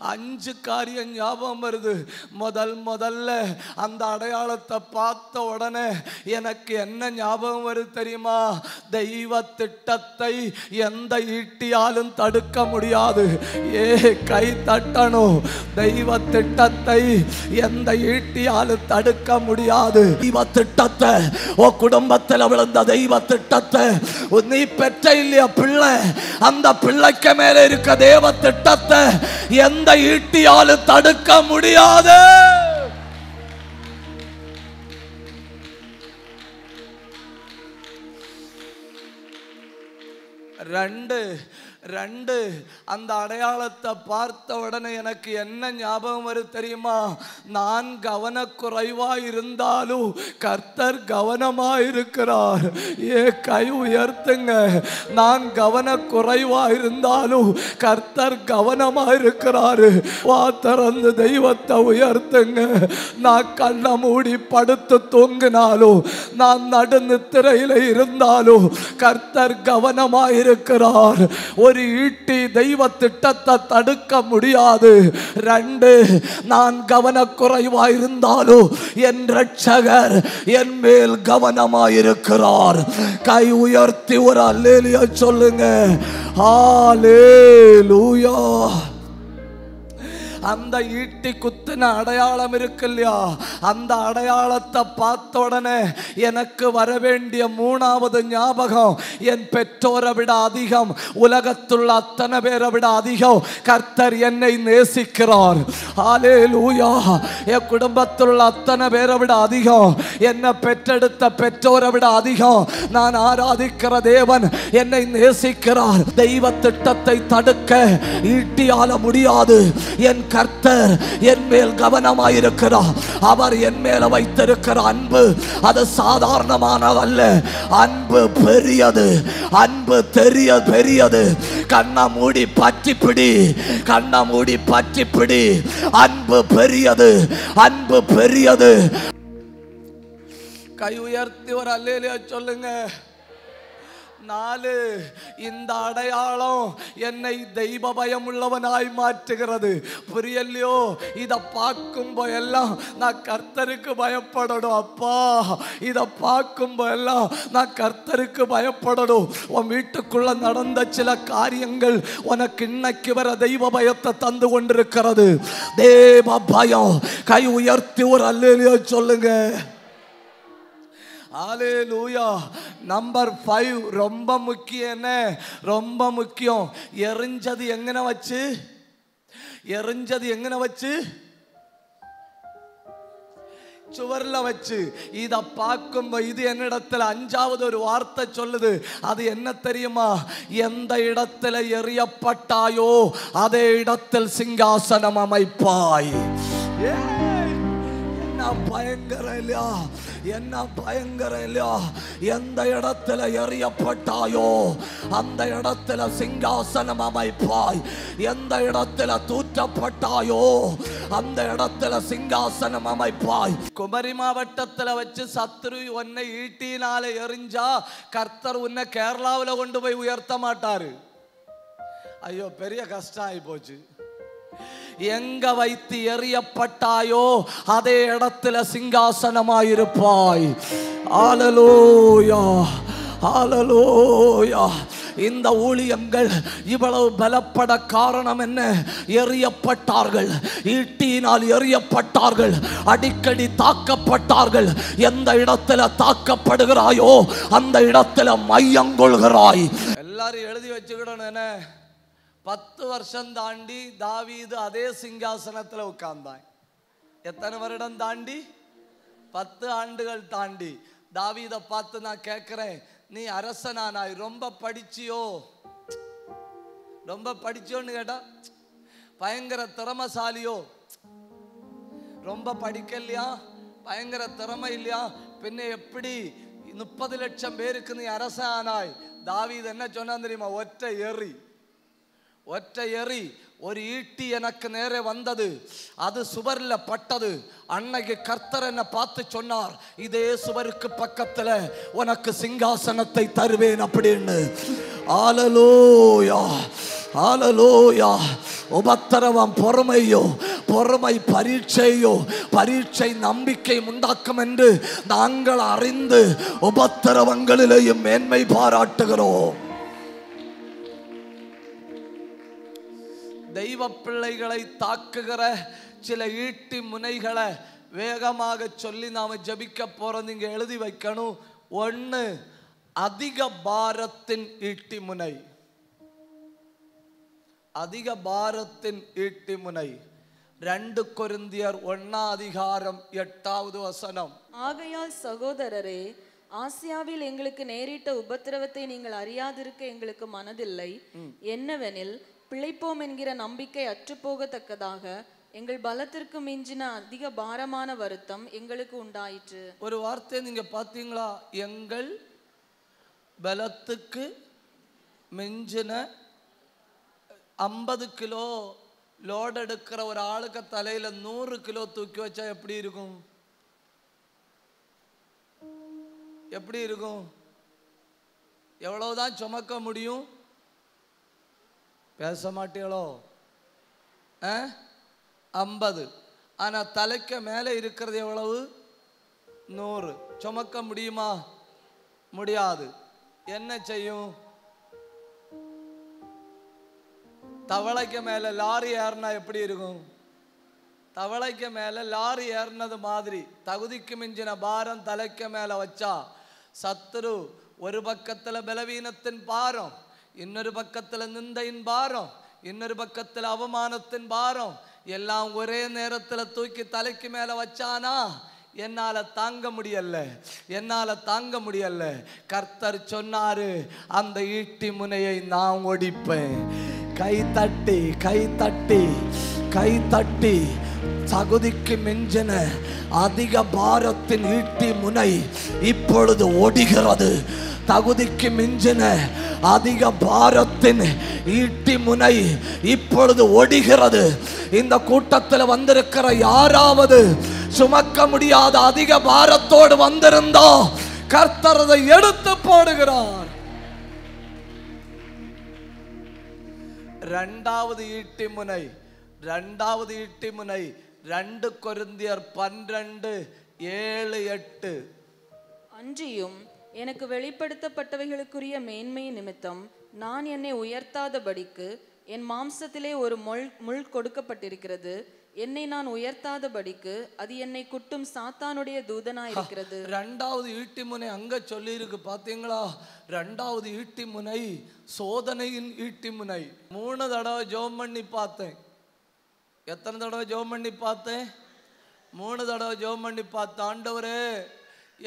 5 காரியம் ஞாபகம் வருது. முதல்ல அந்த அடையாளத்தை பார்த்த உடனே எனக்கு என்ன ஞாபகம் வருது தெரியுமா? தெய்வ திட்டத்தை எந்த ஈட்டியாலும் தடுக்க முடியாது. கை தட்டணும். தெய்வ திட்டத்தை எந்த ஈட்டியாலும் தடுக்க முடியாது. தெய்வ திட்டத்தை, உன் குடும்பத்தில் விழுந்த தெய்வ திட்டத்தை, நீ பெற்ற இல்லையா பிள்ளை, அந்த பிள்ளைக்கு மேல இருக்க தேவ திட்டத்தை எந்த ஈட்டியாலும் தடுக்க முடியாது. ரெண்டு அந்த அடையாளத்தை பார்த்த உடனே எனக்கு என்ன ஞாபகம் வருது தெரியுமா? நான் கவனக்குறைவா இருந்தாலும் கர்த்தர் கவனமா இருக்கிறார். கை உயர்த்துங்க. நான் கவனக்குறைவா இருந்தாலும் கர்த்தர் கவனமா இருக்கிறாரு. திறந்து தெய்வத்தை உயர்த்துங்க. நான் கண்ணை மூடி படுத்து தூங்கினாலும், நான் நடுநித்திரையில இருந்தாலும் கர்த்தர் கவனமா இருக்கிறார். ஒரு ஈட்டி தெய்வ திட்டத்தை தடுக்க முடியாது. 2, நான் கவனக்குறைவாய் இருந்தாலும் என் ரட்சகர் என் மேல் கவனமாயிருக்கிறார். கை உயர்த்தி ஒரு அல்லேலூயா சொல்லுங்க. ஹல்லேலூயா. அந்த ஈட்டி குத்தின அடையாளம் இருக்கு இல்லையா, அந்த அடையாளத்தை பார்த்த உடனே எனக்கு வர வேண்டிய 3வது ஞாபகம், என் பெற்றோரை விட அதிகம், உலகத்துள்ள அத்தனை பேரை விட அதிகம் கர்த்தர் என்னை நேசிக்கிறார். ஹல்லேலூயா. என் குடும்பத்துள்ள அத்தனை பேரை விட அதிகம், என்னை பெற்றெடுத்த பெற்றோரை விட அதிகம் நான் ஆராதிக்கிற தேவன் என்னை நேசிக்கிறார். தெய்வ திட்டத்தை தடுக்க ஈட்டியால முடியாது. என் கர்த்தர் என் மேல் கவனமாயிருக்கிறார். அவர் என் மேல வைத்திருக்கிற அன்பு அது சாதாரணமானதல்ல. அன்பு பெரியது, அன்பு பெரியது. கண்ணை மூடி பற்றி பிடி, கண்ணை மூடி பற்றி பிடி. அன்பு பெரியது, அன்பு பெரியது. கை உயர்த்தி ஒரு அல்லேலூயா சொல்லுங்க. 4, இந்த அடையாளம் என்னை தெய்வ பயம் உள்ளவனாய் மாற்றுகிறது. புரியலையோ? இதை பார்க்கும்போ எல்லாம் நான் கர்த்தருக்கு பயப்படணும். அப்பா, இதை பார்க்கும்போ எல்லாம் நான் கர்த்தருக்கு பயப்படணும். உன் வீட்டுக்குள்ள நடந்த சில காரியங்கள் உனக்கு இன்னைக்கு வர தெய்வ பயத்தை தந்து கொண்டிருக்கிறது. தேவ பயம். கை உயர்த்தி ஒரு அல்லேலூயா சொல்லுங்க. ஹல்லேலூயா. நம்பர் 5 ரொம்ப முக்கியம். என்ன ரொம்ப முக்கியம்? எரிஞ்சது எங்கன வச்சு? எரிஞ்சது எங்கன வச்சு? சுவர்ல வச்சு. இத பார்க்கும்போது இது என்னிடத்துல 5வது ஒரு வார்த்தை சொல்லுது. அது என்ன தெரியுமா? எந்த இடத்துல எறியப்பட்டாயோ அதே இடத்தில் சிங்காசனம் அமைப்பாய். என்ன என்ன பயங்கரம் இல்லையா, என்ன பயங்கரம் இல்லையா. எந்த இடத்துல எறியப்பட்டாயோ அந்த இடத்துல சிங்காசனம் அமைப்பாய். எந்த இடத்துல தூற்றப்பட்டாயோ அந்த இடத்துல சிங்காசனம் அமைப்பாய். குமரி மாவட்டத்தில் வச்சு சத்துரு உன்னை ஈட்டினால எறிஞ்சா கர்த்தர் உன்னை கேரளாவில் கொண்டு போய் உயர்த்த மாட்டாரு. ஐயோ, பெரிய கஷ்டம் ஆகி போச்சு. எங்க வைத்து எறியப்பட்டாயோ அதே இடத்துல சிங்காசனமாயிருப்பாய். ஹல்லேலூயா, ஹல்லேலூயா. இந்த ஊழியங்கள் இவ்வளவு பலப்பட காரணம் என்ன? எறியப்பட்டார்கள், ஈட்டியினால் எறியப்பட்டார்கள், அடிக்கடி தாக்கப்பட்டார்கள். எந்த இடத்துல தாக்கப்படுகிறாயோ அந்த இடத்துல மையம் கொள்கிறாய். எல்லாரும் எழுதி வச்சுக்கிடணும். என்ன, 10 வருஷம் தாண்டி தாவீது அதே சிங்காசனத்தில் உட்கார்ந்தாய். எத்தனை வருடம் தாண்டி? 10 ஆண்டுகள் தாண்டி. தாவீதை பார்த்து நான் கேட்கிறேன், நீ அரசனானாய், ரொம்ப படிச்சியோ? ரொம்ப படிச்சியோன்னு கேட்டா பயங்கர திறமசாலியோ? ரொம்ப படிக்கலையா? பயங்கர திறமை இல்லையா? பின்ன எப்படி 30 லட்சம் பேருக்கு நீ அரசனானாய்? தாவீது என்ன சொன்னான் தெரியுமா? ஒற்றை எறி, ஒற்றை எறி. ஒரு ஈட்டி எனக்கு நேரே வந்தது, அது சுவர்ல பட்டது. அன்னைக்கு கர்த்தர் என்ன பார்த்து சொன்னார், இதே சுவருக்கு பக்கத்துல உனக்கு சிங்காசனத்தை தருவேன் அப்படின்னு. ஹல்லேலூயா, ஹல்லேலூயா. உபத்திரவம் பொறுமையோ, பொறுமை பரீட்சையோ, பரீட்சை நம்பிக்கை உண்டாக்கும் என்று நாங்கள் அறிந்து உபத்திரவங்களிலேயும் மேன்மை பாராட்டுகிறோம். தெய்வ பிள்ளைகளை தாக்குகிற சில ஈட்டி முனைகளை வேகமாக சொல்லி நாம ஜபிக்க போறோம். நீங்க எழுதி வைக்கணும். 1, அதிக பாரத்தின் ஈட்டி முனை. அதிக பாரத்தின் ஈட்டி முனை. 2 கொரிந்தியர் 1:8. ஆகையால் சகோதரரே, ஆசியாவில் எங்களுக்கு நேரிட்ட உபத்திரவத்தை நீங்கள் அறியாதிருக்க எங்களுக்கு மனதில்லை. என்னவெனில், பிழைப்போம் என்கிற நம்பிக்கை அற்றுப்போகத்தக்கதாக எங்கள் பலத்திற்கு மிஞ்சின அதிக பாரமான வருத்தம் எங்களுக்கு உண்டாயிற்று. ஒரு வார்த்தை நீங்க பாத்தீங்களா? எங்கள் பலத்துக்கு மிஞ்சின 50 கிலோ லோட் எடுக்கிற ஒரு ஆளுக்கு தலையில 100 கிலோ தூக்கி வச்சா எப்படி இருக்கும்? எப்படி இருக்கும்? எவ்வளவுதான் சுமக்க முடியும்? பேச மாட்டீங்களோ? 50. ஆனா தலைக்கு மேலே இருக்கிறது எவ்வளவு? 100. சுமக்க முடியுமா? முடியாது. என்ன செய்யும்? தவளைக்கு மேல லாரி ஏறினா எப்படி இருக்கும்? தவளைக்கு மேல லாரி ஏறினது மாதிரி தகுதிக்கு மிஞ்சின பாரம் தலைக்கு மேல வச்சா சத்துரு ஒரு பக்கத்துல பலவீனத்தின் பாரம், இன்னொரு பக்கத்துல நிந்தையின் பாரம், இன்னொரு பக்கத்துல அவமானத்தின் பாரம் எல்லாம் ஒரே நேரத்துல தூக்கி தலைக்கு மேல வச்சானா என்னால தாங்க முடியல, என்னால தாங்க முடியல. கர்த்தர் சொன்னாரு, அந்த ஈட்டி முனையை நான் ஒடிப்பேன். கை தட்டி, கை தட்டி, கை தட்டி. தகுதிக்கு மிஞ்சின அதிக பாரத்தின் ஈட்டி முனை இப்பொழுது ஒடிகிறது. தகுதிக்கு மிஞ்சின அதிக பாரத்தின் ஈட்டி முனை இப்பொழுது ஒடிகிறது. இந்த கூட்டத்தில் வந்திருக்கிற யாராவது சுமக்க முடியாத அதிக பாரத்தோடு வந்திருந்தா கர்த்தர் அதை எடுத்து போடுகிறார். 2வது ஈட்டி முனை, 2வது ஈட்டி முனை 2 கொரிந்தியர் 12:7-8. அன்றியும் எனக்கு வெளிப்படுத்தப்பட்டவைகளுக்குரிய மேன்மை நிமித்தம் நான் என்னை உயர்த்தாதபடிக்கு என் மாம்சத்திலே ஒரு முள் கொடுக்கப்பட்டிருக்கிறது. என்னை நான் உயர்த்தாதபடிக்கு அது என்னை குட்டும் சாத்தானுடைய தூதனாய் இருக்கிறது. 2வது ஈட்டி முனை அங்க சொல்லி இருக்கு பாத்தீங்களா? 2வது ஈட்டி முனை சோதனையின் ஈட்டி முனை. 3 தடவை ஜெபம் பண்ணி பார்த்தேன். எத்தனை தடவை ஜெபம் பண்ணி பார்த்தேன்? 3 தடவை ஜெபம் பண்ணி பார்த்தேன். ஆண்டவரே,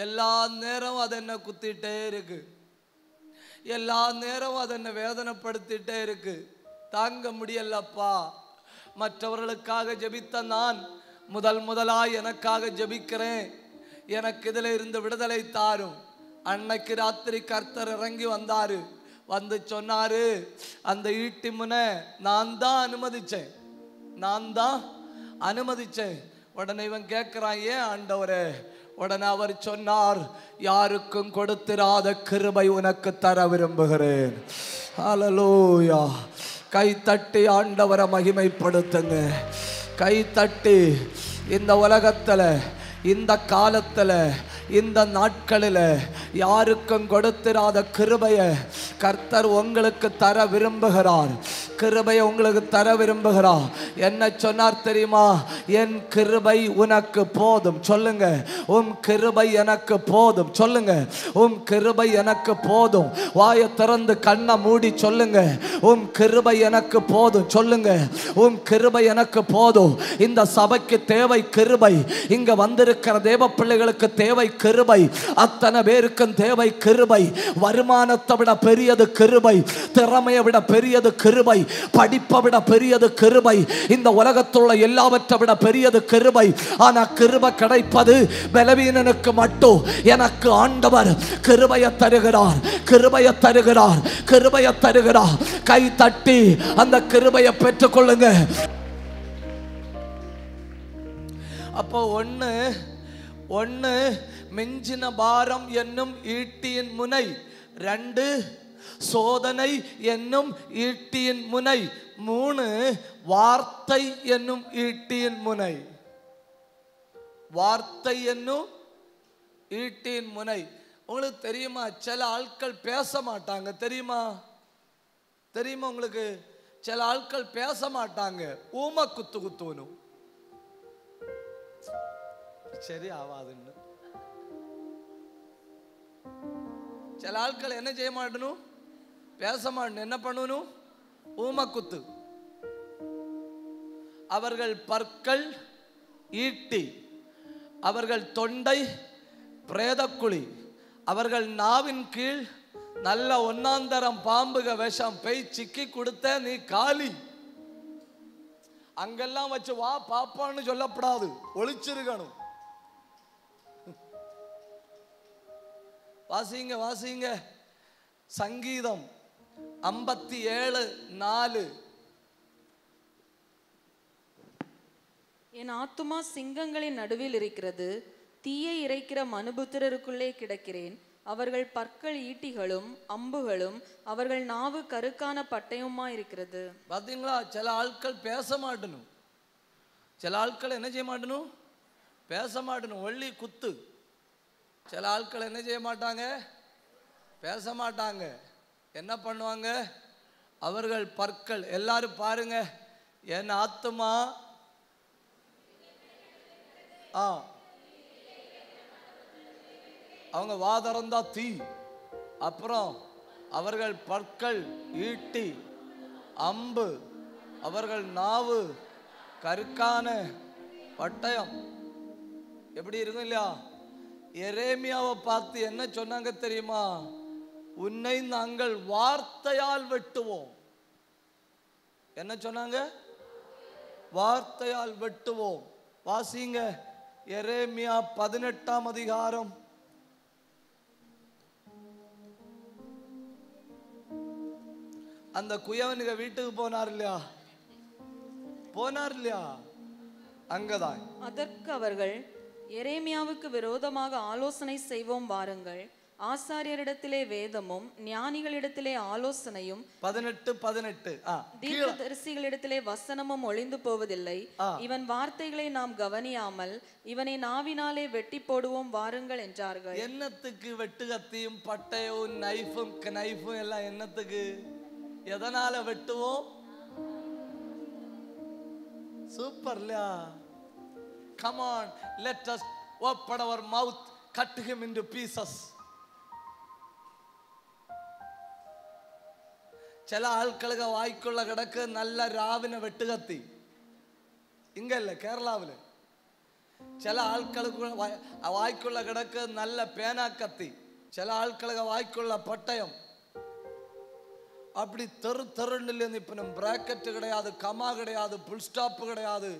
எல்லா நேரம் அது என்ன குத்திட்டே இருக்கு, எல்லா நேரம் அது என்ன வேதனைப்படுத்திட்டே இருக்கு, தாங்க முடியலப்பா. மற்றவர்களுக்காக ஜெபித்த நான் முதலாய் எனக்காக ஜெபிக்கிறேன், எனக்கு இதில் இருந்து விடுதலை தாரும். அன்னைக்கு ராத்திரி கர்த்தர் இறங்கி வந்தாரு. வந்து சொன்னாரு, அந்த ஈட்டி முனை நான் தான் அனுமதிச்சேன். உடனே இவன் கேட்கிறான், ஏன் ஆண்டவரே? உடனே அவர் சொன்னார், யாருக்கும் கொடுத்திராத கிருபை உனக்கு தர விரும்புகிறேன். ஹல்லேலூயா. கை தட்டி ஆண்டவரை மகிமைப்படுத்துங்க. கை தட்டி இந்த உலகத்தில், இந்த காலத்தில், இந்த நாட்களில் யாருக்கும் கொடுத்திராத கிருபையை கர்த்தர் உங்களுக்கு தர விரும்புகிறார். கிருபையை உங்களுக்கு தர விரும்புகிறார். என்ன சொன்னார் தெரியுமா? என் கிருபை உனக்கு போதும். சொல்லுங்க, உம் கிருபை எனக்கு போதும். சொல்லுங்க, உம் கிருபை எனக்கு போதும். வாயை திறந்து கண்ணை மூடி சொல்லுங்க, உம் கிருபை எனக்கு போதும். சொல்லுங்க, உம் கிருபை எனக்கு போதும். இந்த சபைக்கு தேவை கிருபை. இங்க வந்திருக்கிற தேவ பிள்ளைகளுக்கு தேவை கிருபை. அத்தனை பேருக்கும் தேவை கிருபை. வருமானத்தை விட பெரியது கிருபை. திறமையை விட பெரியது கிருபை. படிப்பை விட பெரியது கிருபை. இந்த உலகத்துள்ள எல்லாவற்றை விட பெரியது கிருபை. ஆனா கிருபை கிடைப்பது பலவீனனுக்கு மட்டும். எனக்கு ஆண்டவர் கிருபையை தருகிறார், கிருபையை தருகிறார், கிருபையை தருகிறார். கை தட்டி அந்த கிருபையை பெற்றுக் கொள்ளுங்க. அப்போ ஒன்னு மிஞ்சின பாரம் என்னும் ஈட்டியின் முனை, 2 சோதனை என்னும் ஈட்டியின் முனை, 3 வார்த்தை என்னும் ஈட்டியின் முனை. வார்த்தை என்னும் ஈட்டியின் முனை. உங்களுக்கு தெரியுமா, சில ஆட்கள் பேச மாட்டாங்க. தெரியுமா உங்களுக்கு? சில ஆட்கள் பேச மாட்டாங்க. ஊம குத்துவனும் சரி ஆவாதுன்னு. சில ஆட்கள் என்ன செய்ய மாட்டணும்? பேச மாட்டணும். என்ன பண்ணணும்? ஊம குத்து. அவர்கள் பற்கள் ஈட்டி, அவர்கள் தொண்டை பிரேதக்குழி, அவர்கள் நாவின் கீழ் நல்ல ஒன்னாந்தரம் பாம்புக விஷம் பெய் சிக்கி கொடுத்த நீ காலி. அங்கெல்லாம் வச்சு வா பாப்பான்னு சொல்லப்படாது, ஒளிச்சிருக்கணும். வாசிங்க சங்கீதம் 57:4. என் ஆத்துமா சிங்கங்களின் நடுவில் இருக்கிறது, தீயை இறைக்கிற மனுபுத்திரருக்குள்ளே கிடக்கிறேன். அவர்கள் பற்கள் ஈட்டிகளும் அம்புகளும், அவர்கள் நாவு கருக்கான பட்டயமா இருக்கிறது. பாத்தீங்களா? சில ஆட்கள் பேச மாட்டணும். சில ஆட்கள் என்ன செய்ய மாட்டணும்? பேச மாட்டணும், ஒல்லி குத்து. சில ஆட்கள் என்ன செய்ய மாட்டாங்க? பேச மாட்டாங்க. என்ன பண்ணுவாங்க? அவர்கள் பற்கள். எல்லாரும் பாருங்க, என் ஆத்துமா அவங்க வாதறந்தா தீ. அப்புறம் அவர்கள் பற்கள் ஈட்டி அம்பு, அவர்கள் நாவு கருக்கான பட்டயம். எப்படி இருக்கும் இல்லையா? எரேமியாவை பார்த்து என்ன சொன்னாங்க தெரியுமா? உன்னை நாங்கள் வார்த்தையால் வெட்டுவோம். என்ன சொன்னாங்க? வார்த்தையால் வெட்டுவோம். வாசிங்க எரேமியா 18ஆம் அதிகாரம். அந்த குயவனுக வீட்டுக்கு போனார் இல்லையா? அங்கதான். அதற்கு அவர்கள், எரேமியாவுக்கு விரோதமாக ஆலோசனை செய்வோம் வாருங்கள். ஆசாரியரிடத்திலே வேதமும் ஞானிகளிடத்திலே ஆலோசனையும் 18 தீர்க்கதரிசிகளிடத்திலே வசனமும் ஒளிந்து போவதில்லை. இவன் வார்த்தைகளை நாம் கவனியாமல் இவனை நாவினாலே வெட்டி போடுவோம் வாருங்கள் என்றார்கள். என்னத்துக்கு வெட்டு கத்தியும் பட்டயவும் நைஃபும் எல்லாம் என்னத்துக்கு? எதனால வெட்டுவோம்? சூப்பர் இல்லையா? Come on, let us open our mouth, cut him into pieces. சில ஆட்களுக்கு வாய்க்குள்ள கிடக்கு நல்ல ராவின வெட்டு கத்தி. இங்க இல்ல, கேரளாவில். சில ஆட்களுக்கு வாய்க்குள்ள கிடக்கு நல்ல பேனா கத்தி. சில ஆட்களுக்கு வாய்க்குள்ள பட்டயம். அப்படி தெருன்னு இப்ப நம்ம பிராக்கெட் கிடையாது, கமா கிடையாது, புல் ஸ்டாப் கிடையாது.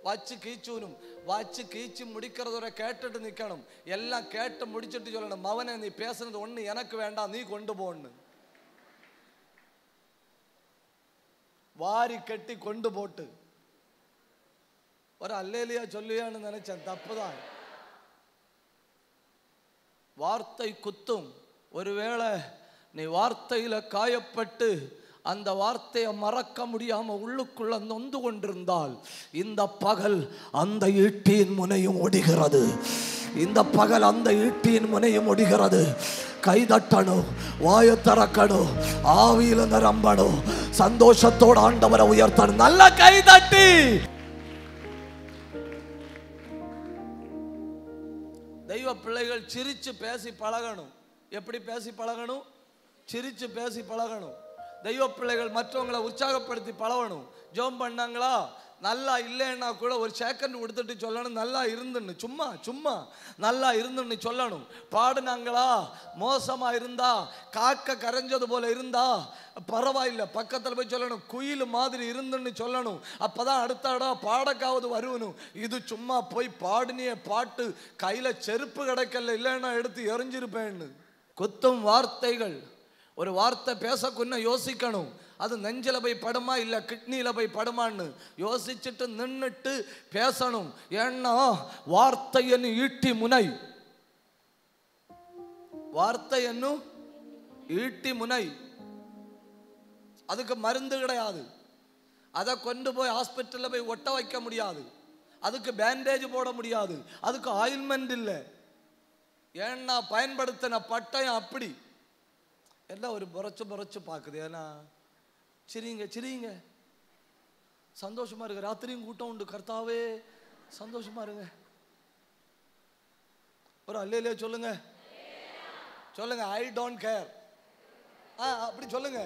வச்சு கீச்சூனும். வச்சு கீச்சு முடிக்கிறத கேட்டுட்டு நிக்கணும். எல்லாம் கேட்டு முடிச்சுட்டு சொல்லணும், மவனே நீ பேசுனது ஒண்ணு எனக்கு வேண்டாம், நீ கொண்டு போன்னு. வாரி கட்டி கொண்டு போட்டு ஒரு அல்லேலியா சொல்லியான்னு நினைச்சேன், தப்புதான். வார்த்தை குத்தும். ஒருவேளை நீ வார்த்தையில காயப்பட்டு அந்த வார்த்தையை மறக்க முடியாம உள்ளுக்குள்ள நொந்து கொண்டிருந்தால், இந்த பகல் அந்த ஈட்டியின் முனையும் ஒடிகிறது. இந்த பகல் அந்த ஈட்டியின் முனையும் ஒடிகிறது. கை தட்டணும், வாயை திறக்கணும், ஆவியில நிரம்பணும், சந்தோஷத்தோடு ஆண்டவரை உயர்த்தணும். நல்ல கை தட்டி தெய்வ பிள்ளைகள் சிரிச்சு பேசி பழகணும். எப்படி பேசி பழகணும்? சிரிச்சு பேசி பழகணும். தெய்வ பிள்ளைகள் மற்றவங்களை உற்சாகப்படுத்தி பழகணும். ஜெபம் பண்ணாங்களா, நல்லா இல்லைன்னா கூட ஒரு செகண்ட் கொடுத்துட்டு சொல்லணும், நல்லா இருந்துன்னு. சும்மா சும்மா நல்லா இருந்துன்னு சொல்லணும். பாடுனாங்களா, மோசமா இருந்தா, காக்க கரைஞ்சது போல இருந்தா பரவாயில்ல, பக்கத்தில் போய் சொல்லணும், குயில் மாதிரி இருந்துன்னு சொல்லணும். அப்பதான் அடுத்த பாடக்காவது வருவணும். இது சும்மா போய் பாடினிய பாட்டு கையில செருப்பு கிடைக்கல, இல்லைன்னா எடுத்து எரிஞ்சிருப்பேன்னு. குத்தும் வார்த்தைகள். ஒரு வார்த்தை பேசக்குன்ன யோசிக்கணும், அது நெஞ்சில போய் படுமா இல்ல கிட்னியில போய் படுமான்னு யோசிச்சுட்டு நின்னுட்டு பேசணும். ஏன்னா வார்த்தை என்ன ஈட்டி முனை. வார்த்தை என்னும் ஈட்டி முனை. அதுக்கு மருந்து கிடையாது. அதை கொண்டு போய் ஹாஸ்பிட்டல்ல போய் ஒட்ட வைக்க முடியாது. அதுக்கு பேண்டேஜ் போட முடியாது. அதுக்கு ஆயில்மெண்ட் இல்லை. ஏன்னா பயன்படுத்தின பட்டயம் அப்படி எல்லாம் ஒரு புறச்சு பார்க்குது. ஏன்னா சிரிங்க சிரிங்க, சந்தோஷமா இருக்கு. ராத்திரியும் கூட்டம் உண்டு, கர்த்தாவே சந்தோஷமா இருங்க. ஒரு அல்லேலூயா சொல்லுங்க, சொல்லுங்க. I don't care. அப்படி சொல்லுங்க,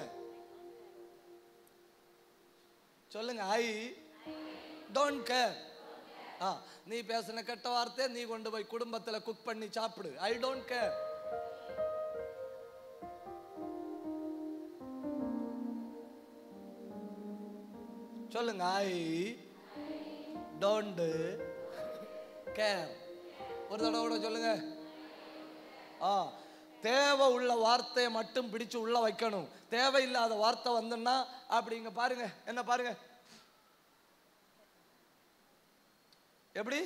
சொல்லுங்க. I don't care. நீ பேசின கெட்ட வார்த்தை நீ கொண்டு போய் குடும்பத்தில் குக் பண்ணி சாப்பிடு. I don't care. சொல்லுங்க, ஐ டோன்ட் கேர். ஒரு தடவை கூட சொல்லுங்க. தேவை உள்ள வார்த்தையை மட்டும் பிடிச்சு உள்ள வைக்கணும். தேவையில்லாத வார்த்தை வந்துன்னா அப்படிங்க பாருங்க, என்ன பாருங்க எப்படி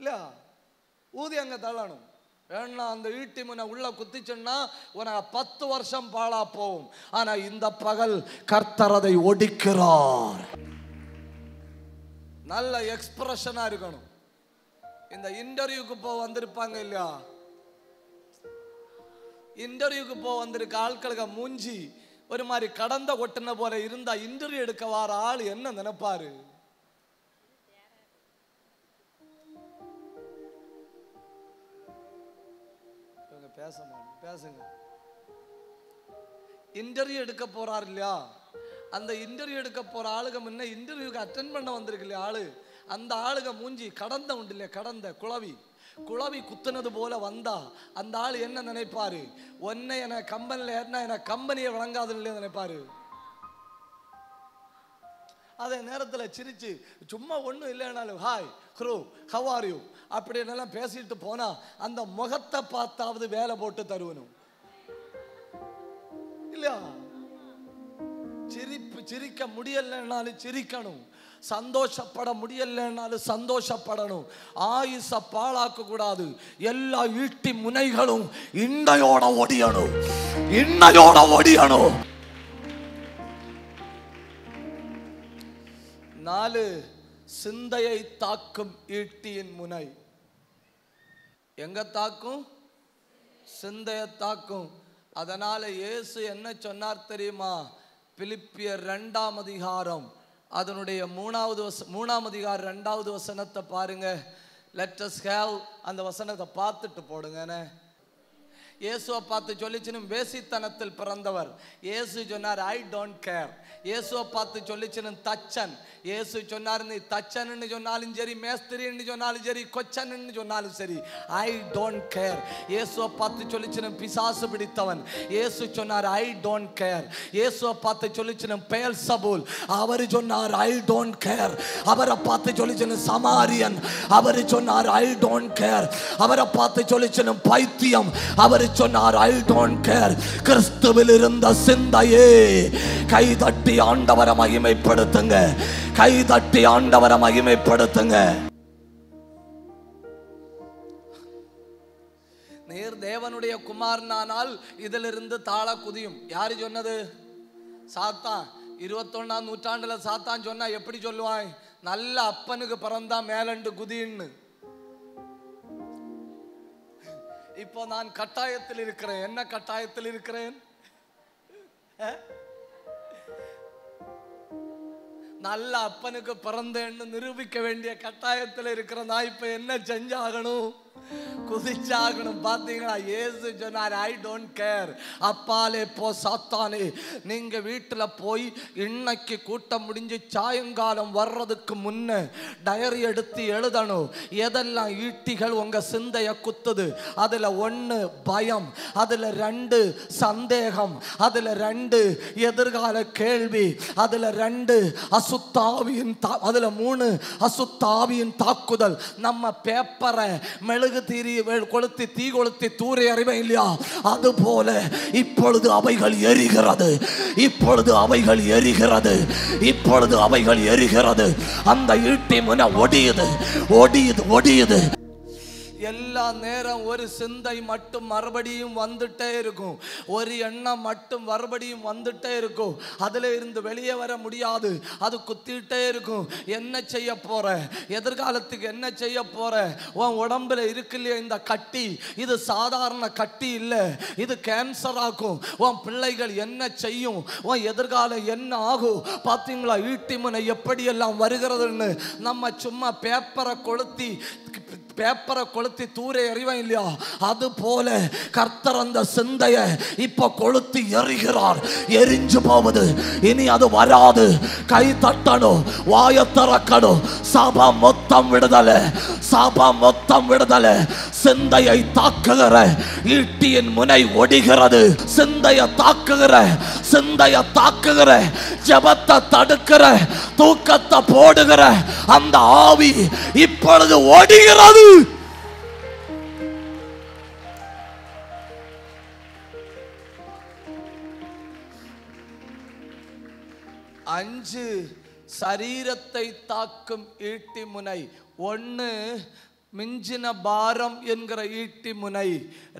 இல்ல ஊதி அங்க தள்ளணும். ஏன்னா அந்த ஈட்டி முனை உள்ள குத்திச்சுன்னா உனக்கு 10 வருஷம் பாழா போகும். ஆனா இந்த பகல் கர்த்தர் அதை ஒடிக்கிறார். நல்ல எக்ஸ்பிரஷனா இருக்கணும். இந்த இன்டர்வியூக்கு போ வந்திருப்பாங்க இல்லையா, இன்டர்வியூக்கு போ வந்திருக்க ஆட்களுக்கு மூஞ்சி ஒரு மாதிரி கடந்த கொட்டின போல இருந்தா இன்டர்வியூ எடுக்க வர ஆள் என்ன நினைப்பாரு? பேசுங்க. இன்டர்வியூ எடுக்க போறாரு இல்லையா, அந்த இன்டர்வியூ எடுக்க போற ஆளுக முன்ன இன்டர்வியூக்கு அட்டென்ட் பண்ண வந்திருக்கு இல்லையா ஆளு, அந்த ஆளுக மூஞ்சி கடந்த உண்டு இல்லையா, கடந்த குளவி குத்துனது போல வந்தா அந்த ஆளு என்ன நினைப்பாரு? ஒன்னை என கம்பெனில ஏறினா என கம்பெனியை வழங்காது இல்லையா நினைப்பாரு. அதே நேரத்தில் சிரிச்சு சும்மா ஒன்றும் இல்லைனாலும் hi crew how are you அப்படின்னு பேசிட்டு போனா அந்த முகத்தை பார்த்தாவது வேலை போட்டு தருவனும் இல்லையா. சிரிக்க முடியலன்னாலும் சிரிக்கணும், சந்தோஷப்பட முடியலன்னாலும் சந்தோஷப்படணும். ஆயுச பாழாக்க கூடாது. எல்லா ஈட்டி முனைகளும் இன்னையோட ஒடியணும், இன்னையோட ஒடியணும். 4 சிந்தையை தாக்கும் ஈட்டியின் முனை. எங்க தாக்கும்? சிந்தையை தாக்கும். அதனால இயேசு என்ன சொன்னார் தெரியுமா? பிலிப்பியர் 2ஆம் அதிகாரம் அதனுடைய 3ஆம் அதிகாரம் 2வது வசனத்தை பாருங்க. லெட் அஸ் ஹேவ் அந்த வசனத்தை பார்த்துட்டு போடுங்க. இயேசுவை பார்த்து சொல்லிச்சுன்னு வேசித்தனத்தில் பிறந்தவர். இயேசு சொன்னார் ஐ டோன்ட் கேர். இயேசுவை பார்த்து சொல்லிச்சுன்னு தச்சன். இயேசு சொன்னார் நீ தச்சன்னு சொன்னாலும் சரி, மேஸ்திரின்னு சொன்னாலும் சரி, கொச்சன்னு சொன்னாலும் சரி, ஐ டோன்ட் கேர். இயேசுவை பார்த்து சொல்லிச்சுன்னு பிசாசு பிடித்தவன். இயேசு சொன்னார் ஐ டோன்ட் கேர். இயேசுவை பார்த்து சொல்லிச்சுன்னு பெயல்சபூல், அவர் சொன்னார் ஐ டோன்ட் கேர். அவரை பார்த்து சொல்லிச்சுன்னு சமாரியன், அவர் சொன்னார் ஐ டோன்ட் கேர். அவரை பார்த்து சொல்லிச்சுன்னு பைத்தியம், அவர் சொன்னார் ஐ டோன்ட் கேர். கிறிஸ்துவில் இருந்த சிந்தையே. கை தட்டி ஆண்டவரை மகிமைப்படுத்துங்க. கை தட்டி ஆண்டவரை மகிமைப்படுத்துங்க. நீர் தேவனுடைய குமாரனானால் இதிலிருந்து தாழ குதியும். யாரு சொன்னது? சாத்தான். 21ஆம் நூற்றாண்டுல சாத்தான் சொன்னா எப்படி சொல்லுவான்? நல்ல அப்பனுக்கு பிறந்தா மேலண்டு குதின்னு. இப்போ நான் கட்டாயத்தில் இருக்கிறேன். என்ன கட்டாயத்தில் இருக்கிறேன்? நல்ல அப்பனுக்கு பிறந்தேன்னு நிரூபிக்க வேண்டிய கட்டாயத்தில் இருக்கிற நான் இப்ப என்ன செஞ்சாகணும்? குதிச்சாகணும். பாத்தீங்களா? இயேசு சொன்னார் ஐ டோன்ட் கேர். அப்பாலே போ சாத்தானே. நீங்க வீட்டுல போய் இன்னைக்கு கூட்டம் முடிஞ்சு சாயங்காலம் வர்றதுக்கு முன்ன டயரி எடுத்து எழுதணும். எதெல்லாம் ஈட்டிகள் உங்க சிந்தைய குத்துது. அதுல 1 பயம், அதுல 2 சந்தேகம், அதுல 2 எதிர்கால கேள்வி, அதுல 2 அசுத்தாவியின், அதுல 3 அசுத்தாவியின் தாக்குதல். நம்ம பேப்பரை மெழுகு தீரி கொளுத்தி தீ கொளுத்தி தூரை அறிவை இல்லையா? அது போல இப்பொழுது அவைகள் எரிகிறது. இப்பொழுது அவைகள் எரிகிறது. இப்பொழுது அவைகள் எரிகிறது. அந்த ஈட்டி முனை ஒடியுது, ஒடியுது, ஒடியுது. எல்லா நேரம் ஒரு சிந்தை மட்டும் மறுபடியும் வந்துட்டே இருக்கும். ஒரு எண்ணம் மட்டும் மறுபடியும் வந்துட்டே இருக்கும். அதுல இருந்து வெளியே வர முடியாது. அது குத்திட்டே இருக்கும். என்ன செய்ய போற? எதிர்காலத்துக்கு என்ன செய்ய போற? உன் உடம்புல இருக்கு இல்லையா இந்த கட்டி, இது சாதாரண கட்டி இல்லை, இது கேன்சர் ஆகும். உன் பிள்ளைகள் என்ன செய்யும்? உன் எதிர்காலம் என்ன ஆகும்? பார்த்தீங்களா ஈட்டி முனை எப்படியெல்லாம் வருகிறதுன்னு? நம்ம சும்மா பேப்பரை கொளுத்தி தூரை எறிவன் இல்லையா? அது போல கர்த்தர் அந்த சிந்தைய இப்ப கொளுத்தி எறிகிறார். எரிஞ்சு போவது. இனி அது வராது. கை தட்டணும், வாய திறக்கணும். சபா மொத்தம் விடுதலை, சபா மொத்தம் விடுதலை. சிந்தையை தாக்குகிற ஈட்டியின் முனை ஒடிகிறது. சிந்தையை தாக்குகிற, சிந்தையை தாக்குகிற, ஜெபத்தை தடுக்கிற, தூக்கத்தை போடுகிற அந்த ஆவி இப்பொழுது ஒடிகிறது. 5 சரீரத்தை தாக்கும் ஈட்டி முனை. 1 மிஞ்சின பாரம் என்கிற ஈட்டி முனை.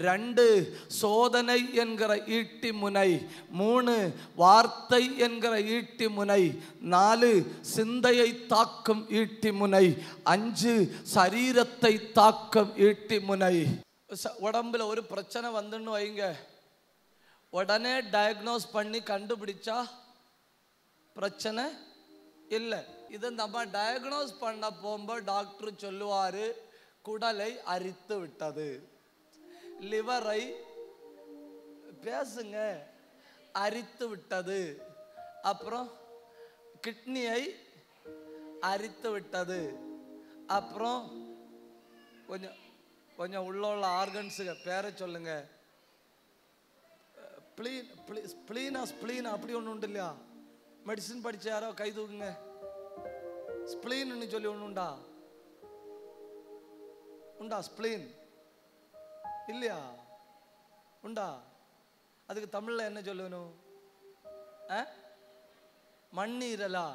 2 சோதனை என்கிற ஈட்டி முனை. 3 வார்த்தை என்கிற ஈட்டி முனை. 4 சிந்தையை தாக்கும் ஈட்டி முனை. 5 சரீரத்தை தாக்கும் ஈட்டி முனை. உடம்புல ஒரு பிரச்சனை வந்துன்னு வைங்க, உடனே டயக்னோஸ் பண்ணி கண்டுபிடிச்சா பிரச்சனை இல்லை. இதை நம்ம டயக்னோஸ் பண்ண போகும்போது டாக்டர் சொல்லுவாரு குடலை அரித்து விட்டது, லிவரை பேசுங்க அரித்து விட்டது, அப்புறம் கிட்னியை அரித்து விட்டது, அப்புறம் கொஞ்சம் கொஞ்சம் உள்ள ஆர்கன்ஸுங்க பேரை சொல்லுங்க. ஸ்ப்ளீன் அப்படி ஒன்று உண்டு இல்லையா? மெடிசின் படிச்ச யாரோ கை தூக்குங்க. ஸ்ப்ளீன்னு சொல்லி ஒன்று உண்டா? உண்டா ஸ்ப்ளீன்? இல்லையா? உண்டா? அதுக்கு தமிழ்ல என்ன சொல்லணும்? மண்ணீரலா?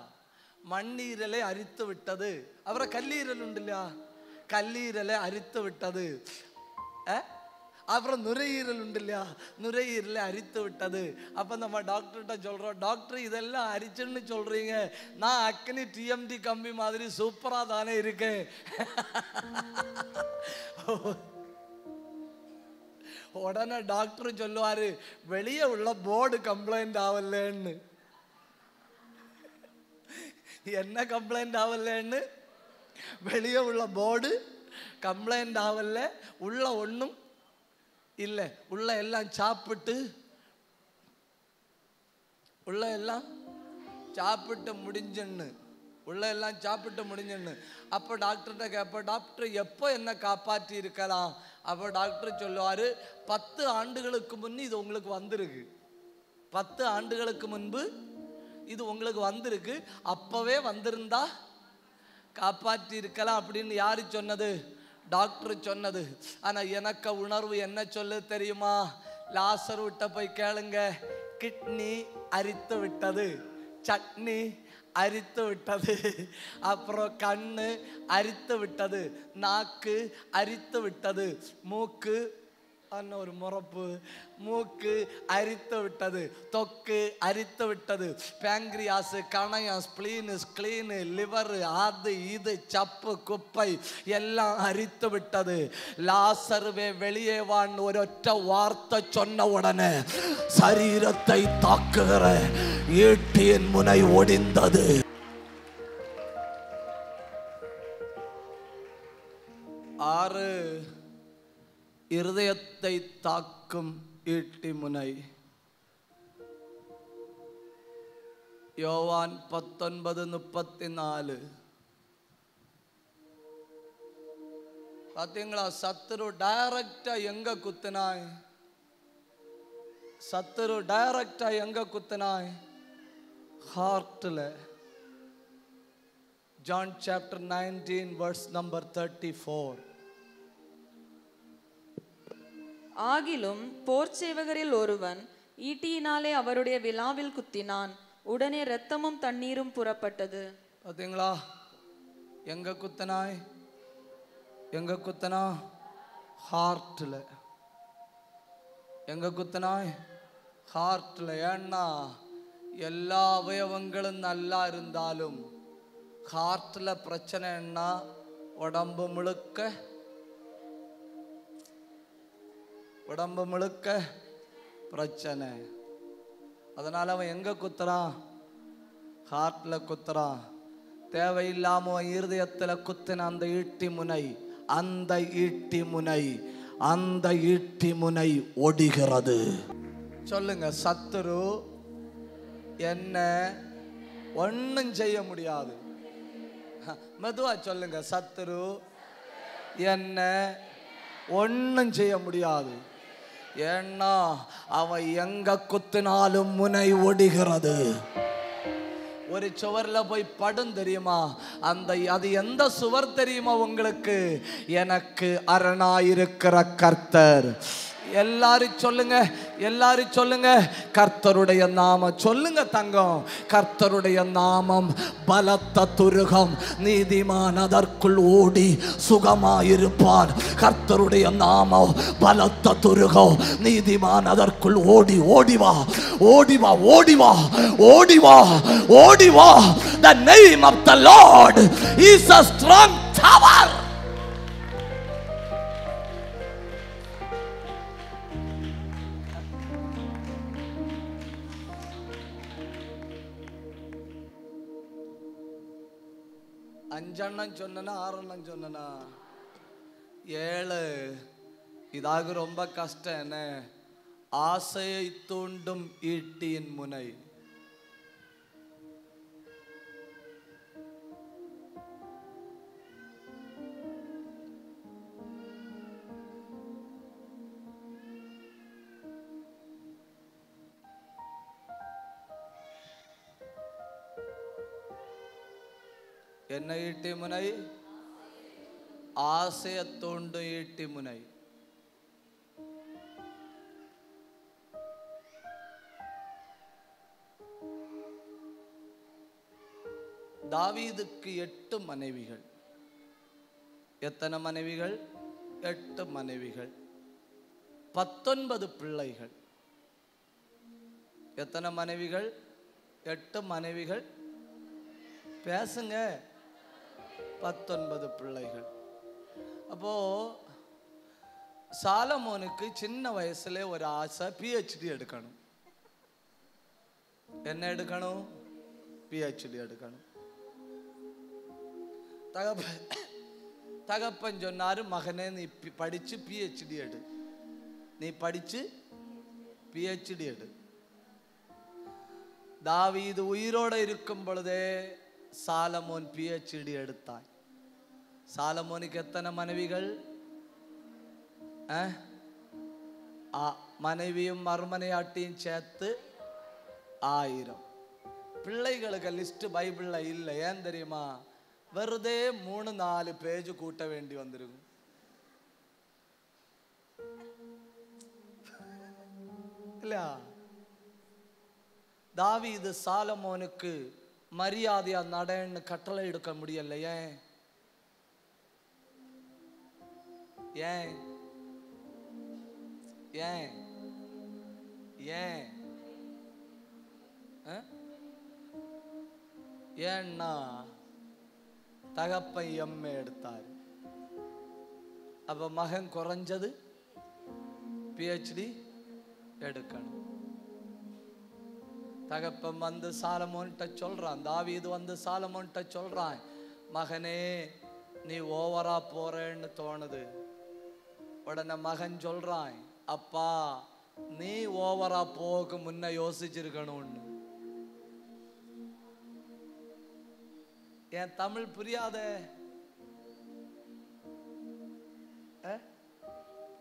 மண்ணீரலை அரித்து விட்டது. அப்புறம் கல்லீரல் உண்டு இல்லையா? கல்லீரலை அரித்து விட்டது. அப்புறம் நுரையீரல் உண்டு இல்லையா? நுரையீரலை அரித்து விட்டது. அப்போ நம்ம டாக்டர்கிட்ட சொல்கிறோம், டாக்டர் இதெல்லாம் அரிச்சுன்னு சொல்கிறீங்க, நான் அக்னி டிஎம்டி கம்பி மாதிரி சூப்பராக தானே இருக்கேன். உடனே டாக்டர் சொல்லுவார், வெளியே உள்ள போர்டு கம்ப்ளைண்ட் ஆகலன்னு. என்ன கம்ப்ளைண்ட் ஆகலன்னு? வெளியே உள்ள போர்டு கம்ப்ளைண்ட் ஆகல, உள்ள ஒன்றும் இல்லை, உள்ள எல்லாம் சாப்பிட்டு உள்ள எல்லாம் சாப்பிட்டு முடிஞ்சுன்னு உள்ள எல்லாம் சாப்பிட்டு முடிஞ்சுன்னு. அப்போ டாக்டர்கிட்ட கேட்ப, டாக்டர் எப்போ என்ன காப்பாற்றி இருக்கலாம்? அப்போ டாக்டர் சொல்லுவார், 10 ஆண்டுகளுக்கு முன் இது உங்களுக்கு வந்திருக்கு, 10 ஆண்டுகளுக்கு முன்பு இது உங்களுக்கு வந்திருக்கு, அப்போவே வந்திருந்தா காப்பாற்றி இருக்கலாம் அப்படின்னு. யாரு சொன்னது? டாக்டர் சொன்னது. ஆனால் எனக்கு உணர்வு என்ன சொல்ல தெரியுமா? லாசர் விட்ட போய் கேளுங்க, கிட்னி அரித்து விட்டது, சட்னி அரித்து விட்டது, அப்புறம் கண்ணு அரித்து விட்டது, நாக்கு அரித்து விட்டது, மூக்கு ஒரு முறப்பு, மூக்கு அரித்து விட்டது, தொக்கு அரித்து விட்டது, பேங்க்ரியாஸ், கணையம், ஸ்பிளீனு, ஸ்க்ளீனு, லிவர், அது இது சப்பு குப்பை எல்லாம் அரித்து விட்டது. லாசருவே வெளியே வான்னு ஒரொற்ற வார்த்தை சொன்ன உடனே சரீரத்தை தாக்குகிற ஈட்டியின் முனை ஒடிந்தது. 6 இருதயத்தை தாக்கும் ஈட்டி முனை. யோவான் 19:34. பாத்தீங்களா? சத்துரு டைரக்டா எங்க குத்தினாய்? சத்துரு டைரக்டா எங்க குத்தினாய்? ஹார்ட்ல. John chapter 19 verse number 34. ஆகிலும் போர் சேவகரில் ஒருவன் ஈட்டியினாலே அவருடைய விலாவில் குத்தினான், உடனே இரத்தமும் தண்ணீரும் புறப்பட்டது. பாத்தீங்களா? எங்க குத்தினாய்? எங்க குத்தினா? ஹார்ட்ல. எங்க குத்தினாய்? ஹார்ட்ல. ஏன்னா எல்லா அவயவங்களும் நல்லா இருந்தாலும் ஹார்ட்ல பிரச்சனைன்னா உடம்பு முழுக்க பிரச்சனை. அதனால அவன் எங்க குத்துறான்? ஹார்ட்ல குத்துறான். தேவையில்லாம இருதயத்துல குத்தின அந்த ஈட்டி முனை, அந்த ஈட்டி முனை ஒடிகிறது. சொல்லுங்க, சத்துரு என்ன ஒன்னும் செய்ய முடியாது. மெதுவா சொல்லுங்க, சத்துரு என்ன ஒன்னும் செய்ய முடியாது. ஏன்னா அவன் எங்க குத்தினாலும் முனை ஒடிகிறது. ஒரு சுவர்ல போய் படும் தெரியுமா? அது எந்த சுவர் தெரியுமா உங்களுக்கு? எனக்கு அரணாயிருக்கிற கர்த்தர். எல்லாரும் சொல்லுங்க, எல்லாரும் சொல்லுங்க, கர்த்தருடைய நாமம். சொல்லுங்க தங்கம், கர்த்தருடைய நாமம் பலத்த துருகம், நீதிமான் அதற்குள் ஓடி சுகமாயிருப்பான். கர்த்தருடைய நாமம் பலத்த துருகம், நீதிமான் அதற்குள் ஓடி ஓடிவா ஓடிவா ஓடிவா ஓடிவா ஓடிவா. The name of the Lord is a strong tower. அஞ்செண்ணம் சொன்னா 6 எண்ணம் சொன்னா 7. இதாக ரொம்ப கஷ்டம். என்ன? ஆசையை தூண்டும் ஈட்டியின் முனை. என்ன ஈட்டி முனை? ஆசையை தூண்டும் ஈட்டி முனை. தாவீதுக்கு 8 மனைவிகள். எத்தனை மனைவிகள்? 8 மனைவிகள், 19 பிள்ளைகள். எத்தனை மனைவிகள்? 8 மனைவிகள். பேசுங்க. 19 பிள்ளைகள். அப்போ சாலமோனுக்கு சின்ன வயசுல ஒரு ஆசை, PhD எடுக்கணும். என்ன எடுக்கணும்? PhD எடுக்கணும். தகப்பன் சொன்னாரு, மகனே நீ படிச்சு PhD எடு. நீ படிச்சு PhD எடு. தாவீது உயிரோட இருக்கும் பொழுதே சாலமோன் PhD எடுத்தான். சாலமோனுக்கு எத்தனை மனைவிகள்? மனைவியும் மறுமனையாட்டியும் சேர்த்து 1000. பிள்ளைகளுக்கு லிஸ்ட் பைபிள்ல இல்லை. ஏன் தெரியுமா? வெறுதே 3-4 பேஜ் கூட்ட வேண்டி வந்திருக்கும். இல்லையா? தாவீது சாலமோனுக்கு மரியாதையா நடன்னு கட்டளை எடுக்க முடியல. ஏன்? ஏன்? ஏன்? ஏன்? ஏன்னா தகப்பை எம்மை எடுத்தார். அப்ப மகன் குறைஞ்சது PhD எடுக்கணும். தகப்பன் வந்து சாலமோன்ட்ட சொல்றான், தாவீது வந்து சாலமோன்ட்ட சொல்றான், மகனே நீ ஓவரா போறேன்னு தோணுது. உடனே மகன் சொல்றான், அப்பா நீ ஓவரா போக முன்ன யோசிச்சிருக்கணும்னு. என் தமிழ் புரியாத?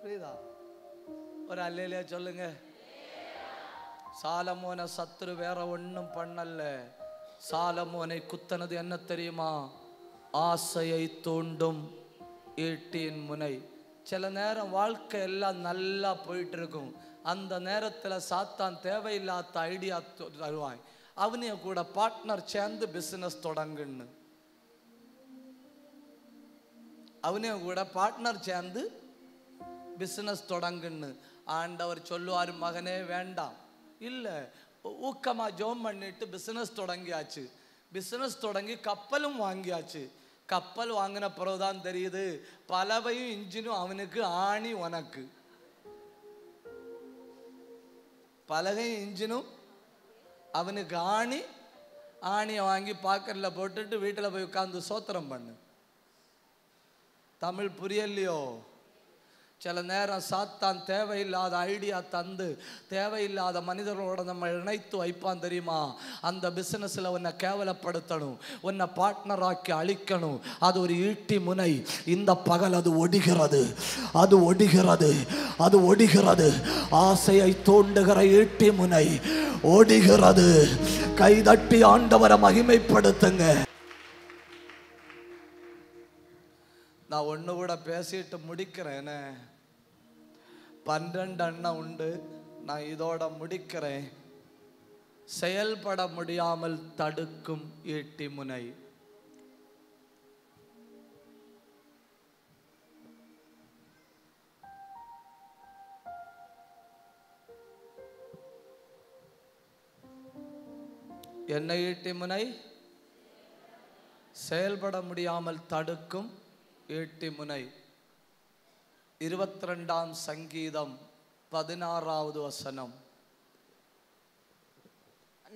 புரியுதா? ஒரு அல்லேலூயா சொல்லுங்க. சாலமோனை சத்துரு வேற ஒன்னும் பண்ணல. சாலமோனை குத்தனது என்ன தெரியுமா? ஆசையை தூண்டும் ஈட்டியின் முனை. சில நேரம் வாழ்க்கை எல்லாம் நல்லா போயிட்டு இருக்கும். அந்த நேரத்தில் சாத்தான் தேவையில்லாத ஐடியா தருவான். அவனைய கூட பார்ட்னர் சேர்ந்து பிசினஸ் தொடங்குன்னு. அவனைய கூட பார்ட்னர் சேர்ந்து பிசினஸ் தொடங்குன்னு ஆண்டவர் சொல்லுவார், மகனே வேண்டாம். இல்லை, ஊக்கமா ஜோம் பண்ணிட்டு பிசினஸ் தொடங்கியாச்சு. பிசினஸ் தொடங்கி கப்பலும் வாங்கியாச்சு. கப்பல் வாங்கின பிறகுதான் தெரியுது பலவையும் இன்ஜினும் அவனுக்கு, ஆணி உனக்கு. பலகையும் இன்ஜினும் அவனுக்கு, ஆணியை வாங்கி பாக்கெட்ல போட்டுட்டு வீட்டில் போய் உட்கார்ந்து சோத்திரம் பண்ணு. தமிழ் புரியலையோ? சில நேரம் சாத்தான் தேவையில்லாத ஐடியா தந்து தேவையில்லாத மனிதர்களோட நம்ம இணைத்து வைப்பான் தெரியுமா? அந்த பிசினஸ்ல உன்னை கேவலப்படுத்தணும், உன்னை பார்ட்னர் ஆக்கி அழிக்கணும். அது ஒரு ஈட்டி முனை. இந்த பகல் அது ஒடிகிறது, அது ஒடிகிறது, அது ஒடிகிறது. ஆசையை தூண்டுகிற ஈட்டி முனை ஒடிகிறது. கைதட்டி ஆண்டவரை மகிமைப்படுத்துங்க. நான் ஒன்று கூட பேசிட்டு முடிக்கிறேன். 12 அண்ணன் உண்டு. நான் இதோட முடிக்கிறேன். செயல்பட முடியாமல் தடுக்கும் ஈட்டி முனை. என்ன ஈட்டி முனை? செயல்பட முடியாமல் தடுக்கும் ஈட்டி முனை. 22ஆம் சங்கீதம் 16வது வசனம்.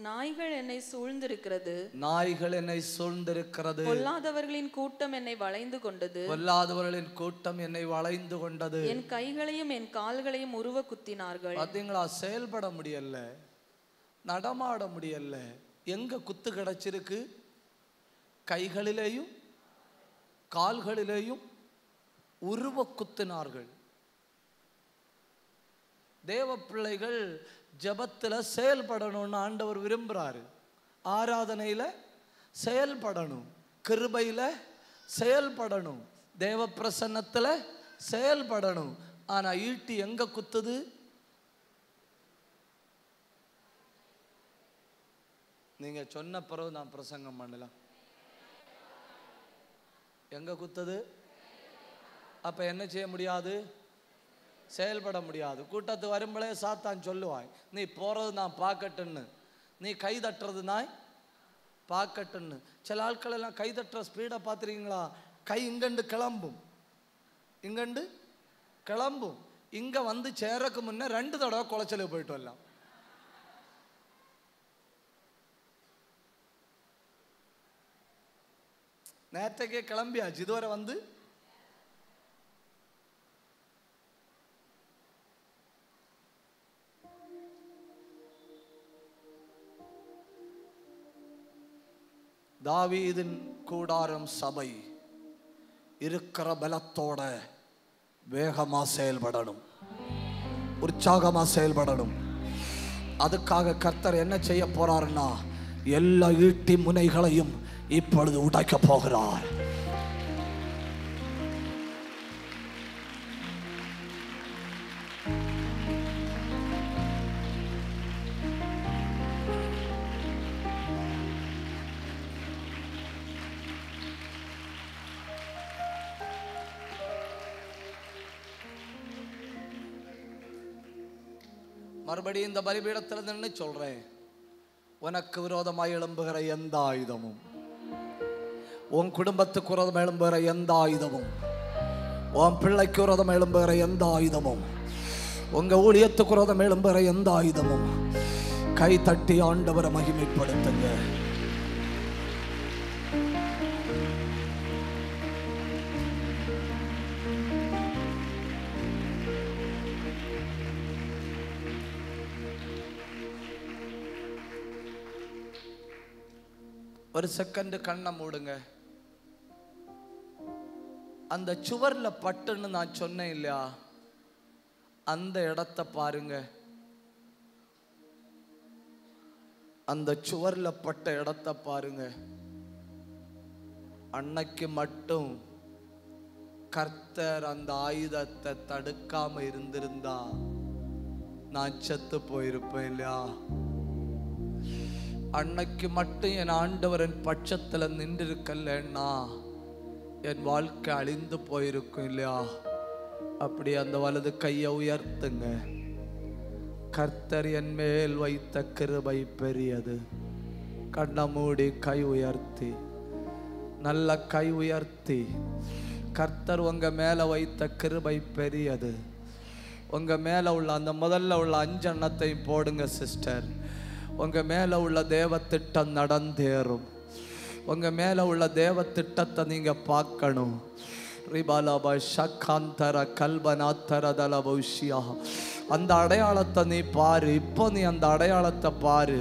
நாய்கள் என்னை சூழ்ந்திருக்கிறது, நாய்கள் என்னை சூழ்ந்திருக்கிறது. பொல்லாதவர்களின் கூட்டம் என்னை வளைந்து கொண்டது, பொல்லாதவர்களின் கூட்டம் என்னை வளைந்து கொண்டது. என் கைகளையும் என் கால்களையும் உருவ குத்தினார்கள். பாத்தீங்களா? செயல்பட முடியல, நடமாட முடியல. எங்க குத்து கிடைச்சிருக்கு? கைகளிலேயும் கால்களிலேயும் உருவ குத்தினார்கள். தேவ பிள்ளைகள் ஜெபத்தில் செயல்படணும்னு ஆண்டவர் விரும்புகிறாரு. ஆராதனையில் செயல்படணும், கிருபையில் செயல்படணும், தேவ பிரசன்னத்தில் செயல்படணும். ஆனால் ஈட்டி எங்க குத்துது? நீங்க சொன்ன பிறகு நான் பிரசங்கம் பண்ணலாம். எங்க குத்துது? அப்ப என்ன செய்ய முடியாது? செயல்பட முடியாது. கூட்டத்து வரும்போதே சாத்தான் சொல்லுவாய், நீ போறது நான் பார்க்கட்டுன்னு, நீ கை தட்டுறது நான் பார்க்கட்டுன்னு. சில ஆட்கள் எல்லாம் கை தட்டுற ஸ்பீடை பார்த்துருக்கீங்களா? கை இங்கண்டு கிளம்பும், இங்கண்டு கிளம்பும். இங்க வந்து சேரக்கு முன்ன 2 தடவை குளச்சலுக்கு போயிட்டு வரலாம். நேற்றைக்கே கிளம்பியாச்சு, இதுவரை வந்து தாவீதின் கூடாரம் சபை இருக்கிற பலத்தோட வேகமா செயல்படணும், உற்சாகமா செயல்படணும். அதுக்காக கர்த்தர் என்ன செய்ய போறாருன்னா எல்லா ஈட்டி முனைகளையும் இப்பொழுது உடைக்க போகிறார். மறுபடியும் இந்த பலிபீடத்தில் நின்று சொல்றேன், உனக்கு விரோதமாய் எழும்புகிற எந்த ஆயுதமும், உன் குடும்பத்துக்கு விரோதம் எழும்புகிற எந்த ஆயுதமும், உன் பிள்ளைக்கு விரோதம் எழும்புகிற எந்த ஆயுதமும், உங்க ஊழியத்துக்கு விரோதம் எழும்புகிற எந்த ஆயுதமும், கை தட்டி ஆண்டவரை மகிமைப்படுத்துங்க. ஒரு செகண்ட் கண்ணை மூடுங்க. அந்த சுவர்ல பட்டுன்னு நான் சொன்னேன் இல்லையா, அந்த இடத்தை பாருங்க. அந்த சுவர்ல பட்ட இடத்தை பாருங்க. அன்னைக்கு மட்டும் கர்த்தர் அந்த ஆயுதத்தை தடுக்காம இருந்திருந்தா நான் செத்து போயிருப்பேன் இல்லையா. அன்னைக்கு மட்டும் என் ஆண்டவரின் பட்சத்துல நின்றிருக்கலன்னா என் வாழ்க்கை அழிந்து போயிருக்கும் இல்லையா. அப்படி அந்த வலது கையை உயர்த்துங்க. கர்த்தர் என் மேல் வைத்த கிருபை பெரியது. கண்ணை மூடி கை உயர்த்தி, நல்ல கை உயர்த்தி, கர்த்தர் உங்க மேல வைத்த கிருபை பெரியது. உங்க மேல உள்ள அந்த முதல்ல உள்ள 5 எண்ணத்தையும் போடுங்க சிஸ்டர். உங்க மேல உள்ள தேவ திட்டம் நடந்தேறும். உங்க மேல உள்ள தேவ திட்டத்தை நீங்க பார்க்கணும். ரிபாலபா ஷக்காந்தர கல்பனாத்தர தலபௌஷியா. அந்த அடையாளத்தை நீ பாரு. இப்போ நீ அந்த அடையாளத்தை பாரு.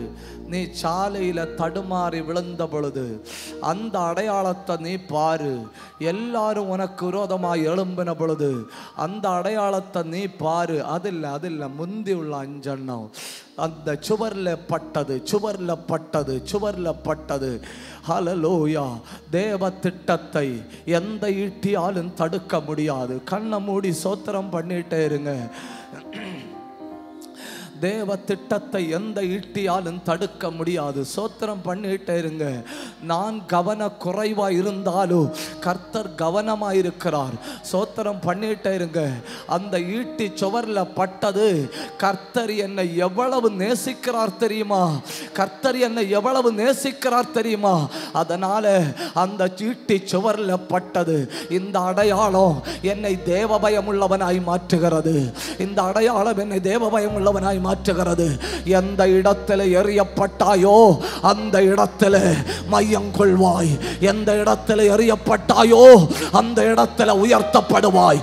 நீ சாலையில தடுமாறி விழுந்த பொழுது அந்த அடையாளத்தை நீ பாரு. எல்லாரும் உனக்கு விரோதமாக எழும்பின பொழுது அந்த அடையாளத்தை நீ பாரு. அதில்ல முந்தி உள்ள 5 எண்ணம் அந்த சுவர்ல பட்டது, சுவர்ல பட்டது, சுவர்ல பட்டது. ஹல்லேலூயா. தேவ திட்டத்தை எந்த ஈட்டியாலும் தடுக்க முடியாது. கண்ணை மூடி சோத்திரம் பண்ணிட்டே இருங்க. தேவ திட்டத்தை எந்த ஈட்டியாலும் தடுக்க முடியாது. சோத்திரம் பண்ணிட்டே இருங்க. நான் கவன குறைவா இருந்தாலும் கர்த்தர் கவனமா இருக்கிறார். சோத்திரம் பண்ணிட்டே இருங்க. அந்த ஈட்டி சுவர்ல பட்டது. கர்த்தர் என்னை எவ்வளவு நேசிக்கிறார் தெரியுமா? கர்த்தர் என்னை எவ்வளவு நேசிக்கிறார் தெரியுமா? அதனால அந்த ஈட்டி சுவர்ல பட்டது. இந்த அடையாளம் என்னை தேவபயம் உள்ளவனாய் மாற்றுகிறது. இந்த அடையாளம் என்னை தேவபயம் உள்ளவனாய் மாற்றுகிறது. எந்த இடத்துல எறியப்பட்டாயோ அந்த இடத்துல மையம் கொள்வாய். எந்த இடத்துல எறியப்பட்டாயோ அந்த இடத்துல உயர்த்தப்படுவாய்.